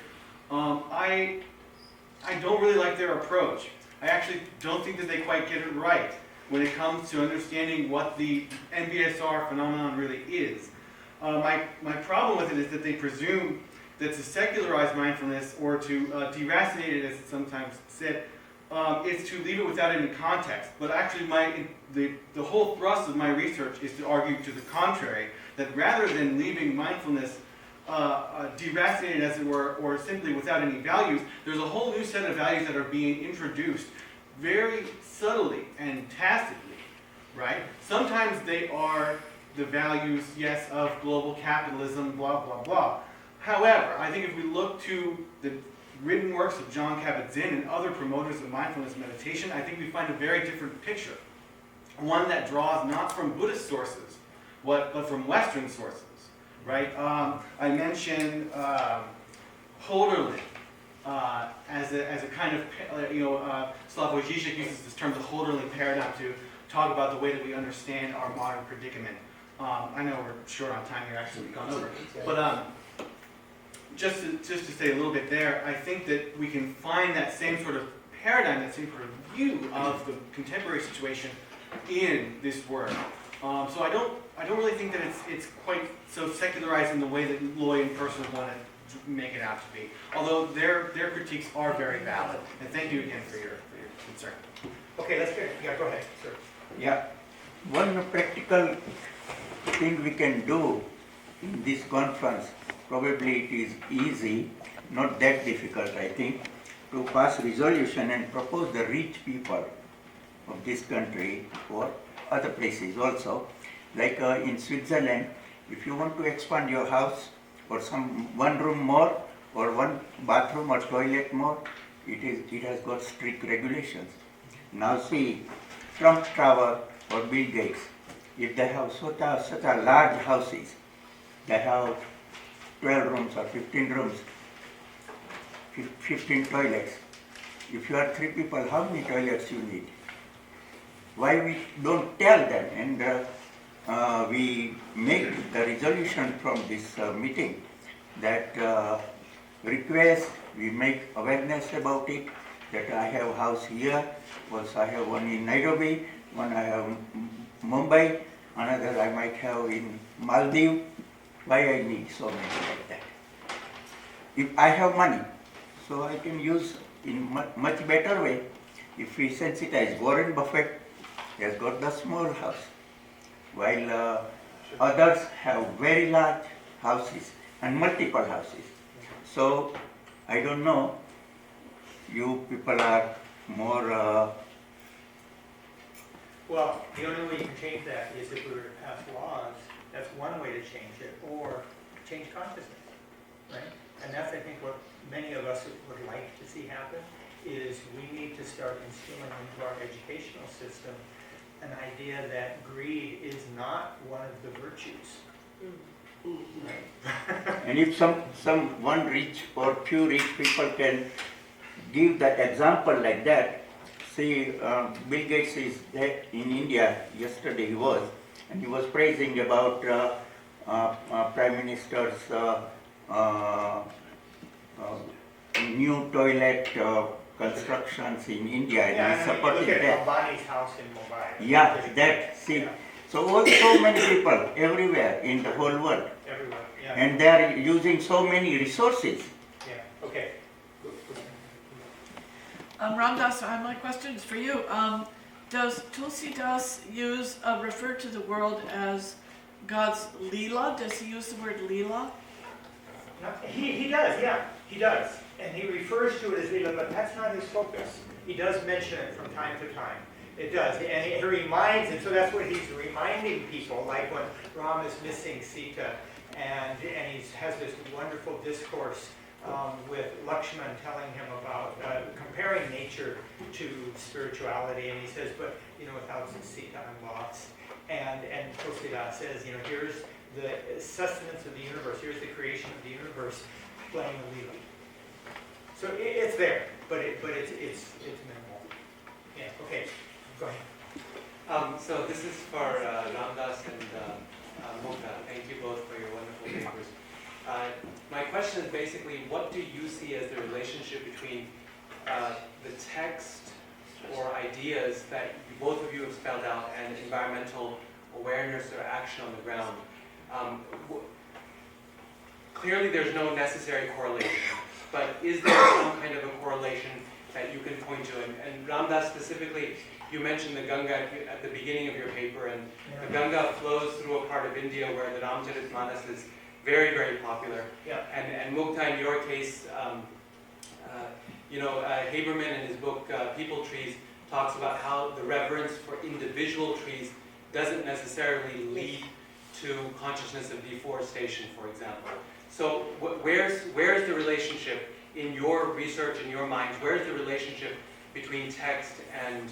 I don't really like their approach. I actually don't think that they quite get it right when it comes to understanding what the NBSR phenomenon really is. My problem with it is that they presume that to secularize mindfulness or to deracinate it, as it's sometimes said, is to leave it without any context. But actually the whole thrust of my research is to argue to the contrary, that rather than leaving mindfulness deracinated, as it were, or simply without any values, there's a whole new set of values that are being introduced very subtly and tacitly, right? Sometimes they are the values, yes, of global capitalism, blah, blah, blah. However, I think if we look to the written works of John Kabat-Zinn and other promoters of mindfulness meditation, I think we find a very different picture. One that draws not from Buddhist sources, but from Western sources, right? I mentioned Holderlin as a kind of, Slavoj Žižek uses this term, the Holderlin paradigm, to talk about the way that we understand our modern predicament. I know we're short on time here, actually, we've gone over. But just to say a little bit there, I think that we can find that same sort of paradigm, that same sort of view of the contemporary situation in this work. So I don't really think that it's quite so secularized in the way that Loy and Purser want to make it out to be. Although their critiques are very valid. And thank you again for your concern. Okay, let's get, yeah, go ahead, sir. Yeah, one practical thing we can do in this conference, probably it is easy, not that difficult I think, to pass resolution and propose the rich people of this country or other places also. Like in Switzerland, if you want to expand your house or one room more or one bathroom or toilet more, it has got strict regulations. Now see, Trump Tower or Bill Gates, if they have such a large houses, they have 12 rooms or 15 rooms, 15 toilets. If you are 3 people, how many toilets you need? Why we don't tell them, and we make the resolution from this meeting that request, we make awareness about it, that I have a house here, also I have one in Nairobi, one I have in Mumbai, another I might have in Maldives. Why I need so many like that? If I have money, so I can use in much better way. If we sensitize, Warren Buffett has got the small house, while others have very large houses and multiple houses. So I don't know, you people are more Well, the only way you can change that is if we were to pass laws. That's one way to change it, or change consciousness, right? And that's, I think, what many of us would like to see happen, is we need to start instilling into our educational system an idea that greed is not one of the virtues. Right? and if one rich or few rich people can give the example like that. See, Bill Gates is there in India, yesterday he was, and he was praising about Prime Minister's new toilet constructions in India, and Yeah, he's and supporting look at that. Ambani's house in Mumbai. Yeah, that, see. Yeah. So so many people everywhere in the whole world, Everywhere, yeah. and they are using so many resources. Yeah, okay. Ramdas, my question is for you. Does Tulsidas refer to the world as God's Leela? Does he use the word Leela? No, he does, yeah, he does. And he refers to it as Leela, but that's not his focus. He does mention it from time to time. It does, and he reminds, and so that's what he's reminding people, like when Ram is missing Sita, and he has this wonderful discourse with Lakshman telling him about comparing nature to spirituality, and he says, but without Sita and lots. And Tulsidas says, here's the sustenance of the universe, here's the creation of the universe playing a Leela. So it's there, but it's minimal. Yeah. Okay. Go ahead. So this is for Ramdas and Mukta. Thank you both for your wonderful papers. My question is basically, what do you see as the relationship between the text or ideas that both of you have spelled out and environmental awareness or action on the ground? Clearly there's no necessary correlation, but is there some kind of a correlation that you can point to? And Ramdas specifically, you mentioned the Ganga at the beginning of your paper, and the Ganga flows through a part of India where the Ramcharitmanas is very, very popular. Yeah. And Mukta, in your case, Haberman in his book People Trees talks about how the reverence for individual trees doesn't necessarily lead to consciousness of deforestation, for example. So where's the relationship in your research, in your minds, where's the relationship between text and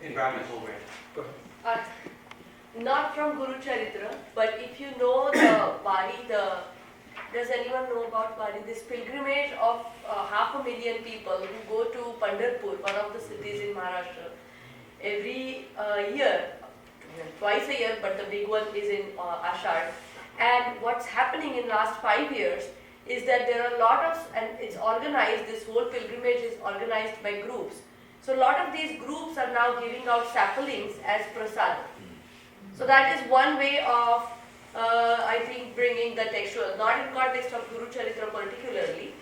environmental awareness? Not from Guru Charitra, but if you know the Bari, does anyone know about Bari? This pilgrimage of 500,000 people who go to Pandharpur, one of the cities in Maharashtra, every year, twice a year, but the big one is in Ashad. And what's happening in last 5 years is that there are a lot of, and it's organized, this whole pilgrimage is organized by groups. So a lot of these groups are now giving out saplings as prasad. So that is one way of, I think, bringing the textual, not in context of Guru Charitra particularly,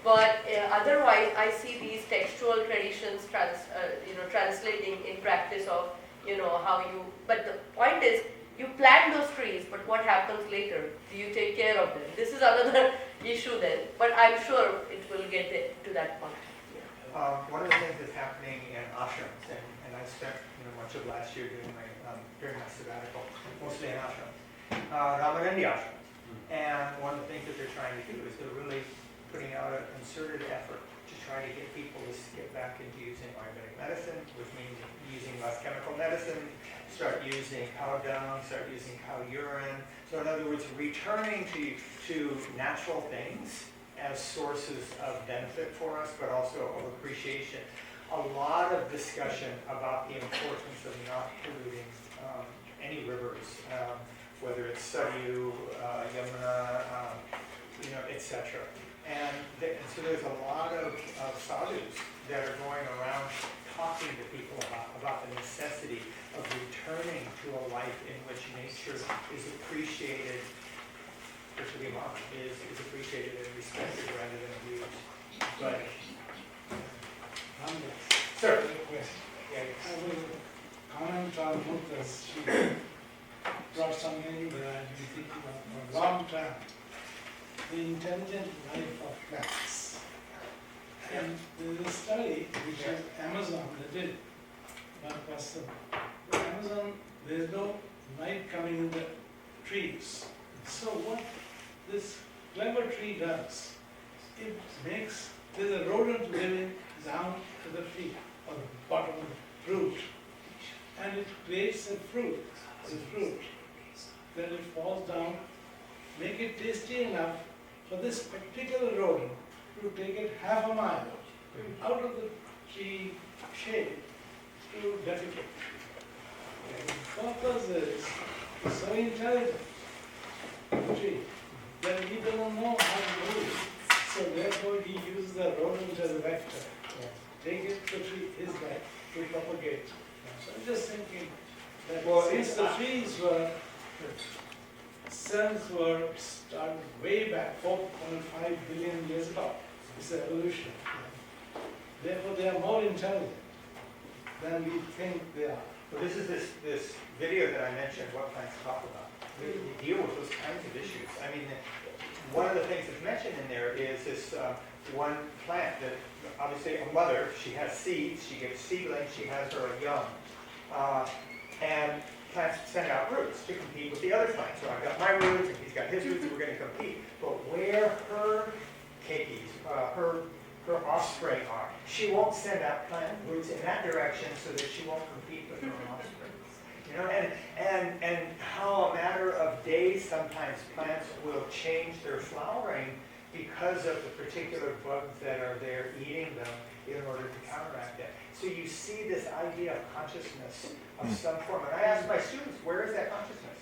but otherwise I see these textual traditions translating in practice of, how you, but the point is, you plant those trees, but what happens later? Do you take care of them? This is another issue then, but I'm sure it will get to that point. One of the things that's happening in ashrams, and I spent much of last year during my sabbatical, mostly in ashrams, Ramanandi ashrams. And one of the things that they're trying to do is they're really putting out a concerted effort to try to get people to get back into using Ayurvedic medicine, which means using less chemical medicine, start using cow dung, start using cow urine. So in other words, returning to natural things as sources of benefit for us, but also of appreciation. A lot of discussion about the importance of not polluting any rivers, whether it's Saryu, Yamuna, etc. And so there's a lot of sadhus that are going around talking to people about the necessity of returning to a life in which nature is appreciated, is appreciated and respected rather than abused. But, sir. I will comment on Mukta's. She brought something that I've been thinking of for a long time. The intelligent life of plants. And there is a study which is Amazon, they did one person. In Amazon, there is no light coming in the trees. So what this clever tree does, it makes, there's a rodent living down to the tree, or the bottom of the fruit, and it creates a fruit. Then it falls down, make it tasty enough for this particular rodent to take it half a mile out of the tree shade to defecate. The purpose is so intelligent, the tree, that he doesn't know how to do it. So therefore he uses the rodent as a vector. Take it to tree, his life, to propagate. So I'm just thinking that since the trees were, cells were started way back, 4.5 billion years ago. It's evolution. Therefore they are more intelligent than we think they are. Well, this is this video that I mentioned, What Plants Talk About. They deal with those kinds of issues. I mean, one of the things that's mentioned in there is this one plant that, obviously a mother, she has seeds, she gives seedlings, she has her young. And plants send out roots to compete with the other plants. So I've got my roots, and he's got his roots, and we're going to compete. But where her offspring are. She won't send out plant roots in that direction so that she won't compete with her own offspring. You know, and how a matter of days sometimes plants will change their flowering because of the particular bugs that are there eating them in order to counteract that. So you see this idea of consciousness of some form. And I ask my students, where is that consciousness?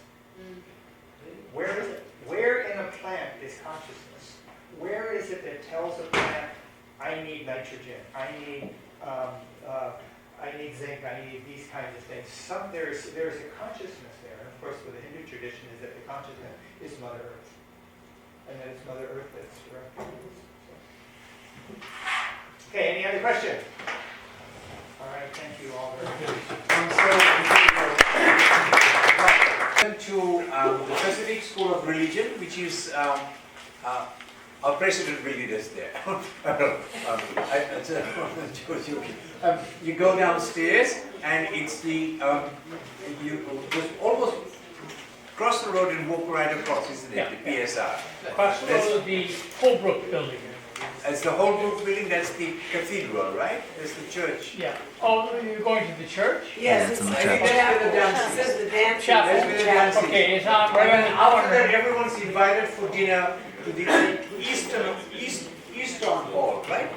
Where is it? Where in a plant is consciousness? Where is it that tells a plant, I need nitrogen, I need zinc, I need these kinds of things? There's a consciousness there. And of course, with the Hindu tradition is that the consciousness is Mother Earth. And that it's Mother Earth that's directing this. Okay, any other questions? All right, thank you all very much. To the Pacific School of Religion, which is our president will lead us there. You go downstairs, and it's the you just almost cross the road and walk right across, isn't it? The PSR. Across the road of the Holbrook building. It's the Holbrook building. That's the cathedral, right? That's the church. Yeah. Oh, you're going to the church? Yes, it's I the think that's where the dance is. Says the dance. Chapel. That's where the dance is. Okay, it's on Right, right and in the after that, corner. everyone's invited for dinner to the Eastern Hall, right?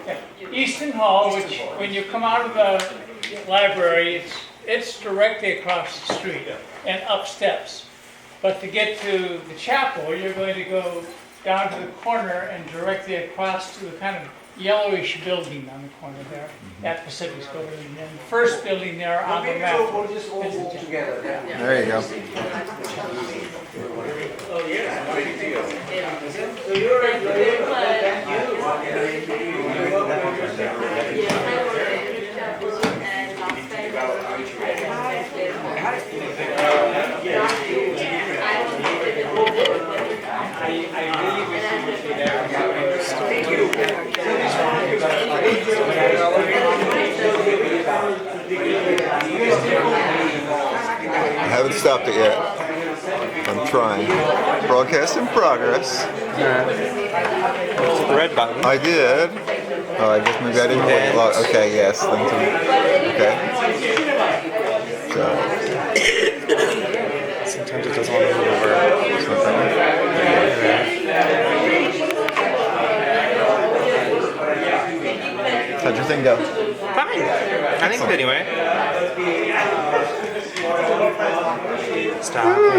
Easton Hall, Easton which Hall. when you come out of the library, it's directly across the street and up steps. But to get to the chapel, you're going to go down to the corner and directly across to the kind of yellowish building on the corner there, that Pacific School building. And the first building there on the map. We'll just all is the walk chapel. together. There you go. Oh, yes. Great deal. Thank you very much. Yes, I was at the chapel, and last time I was there. I really wish you would be there. Thank you. I haven't stopped it yet. I'm trying. Broadcast in progress. Hit the red button. I did. Oh, I guess maybe I didn't wait long. Okay, yes. Thank you. Okay. So. Sometimes it doesn't want to move over. How'd your thing go? Fine. I think so anyway. Stop.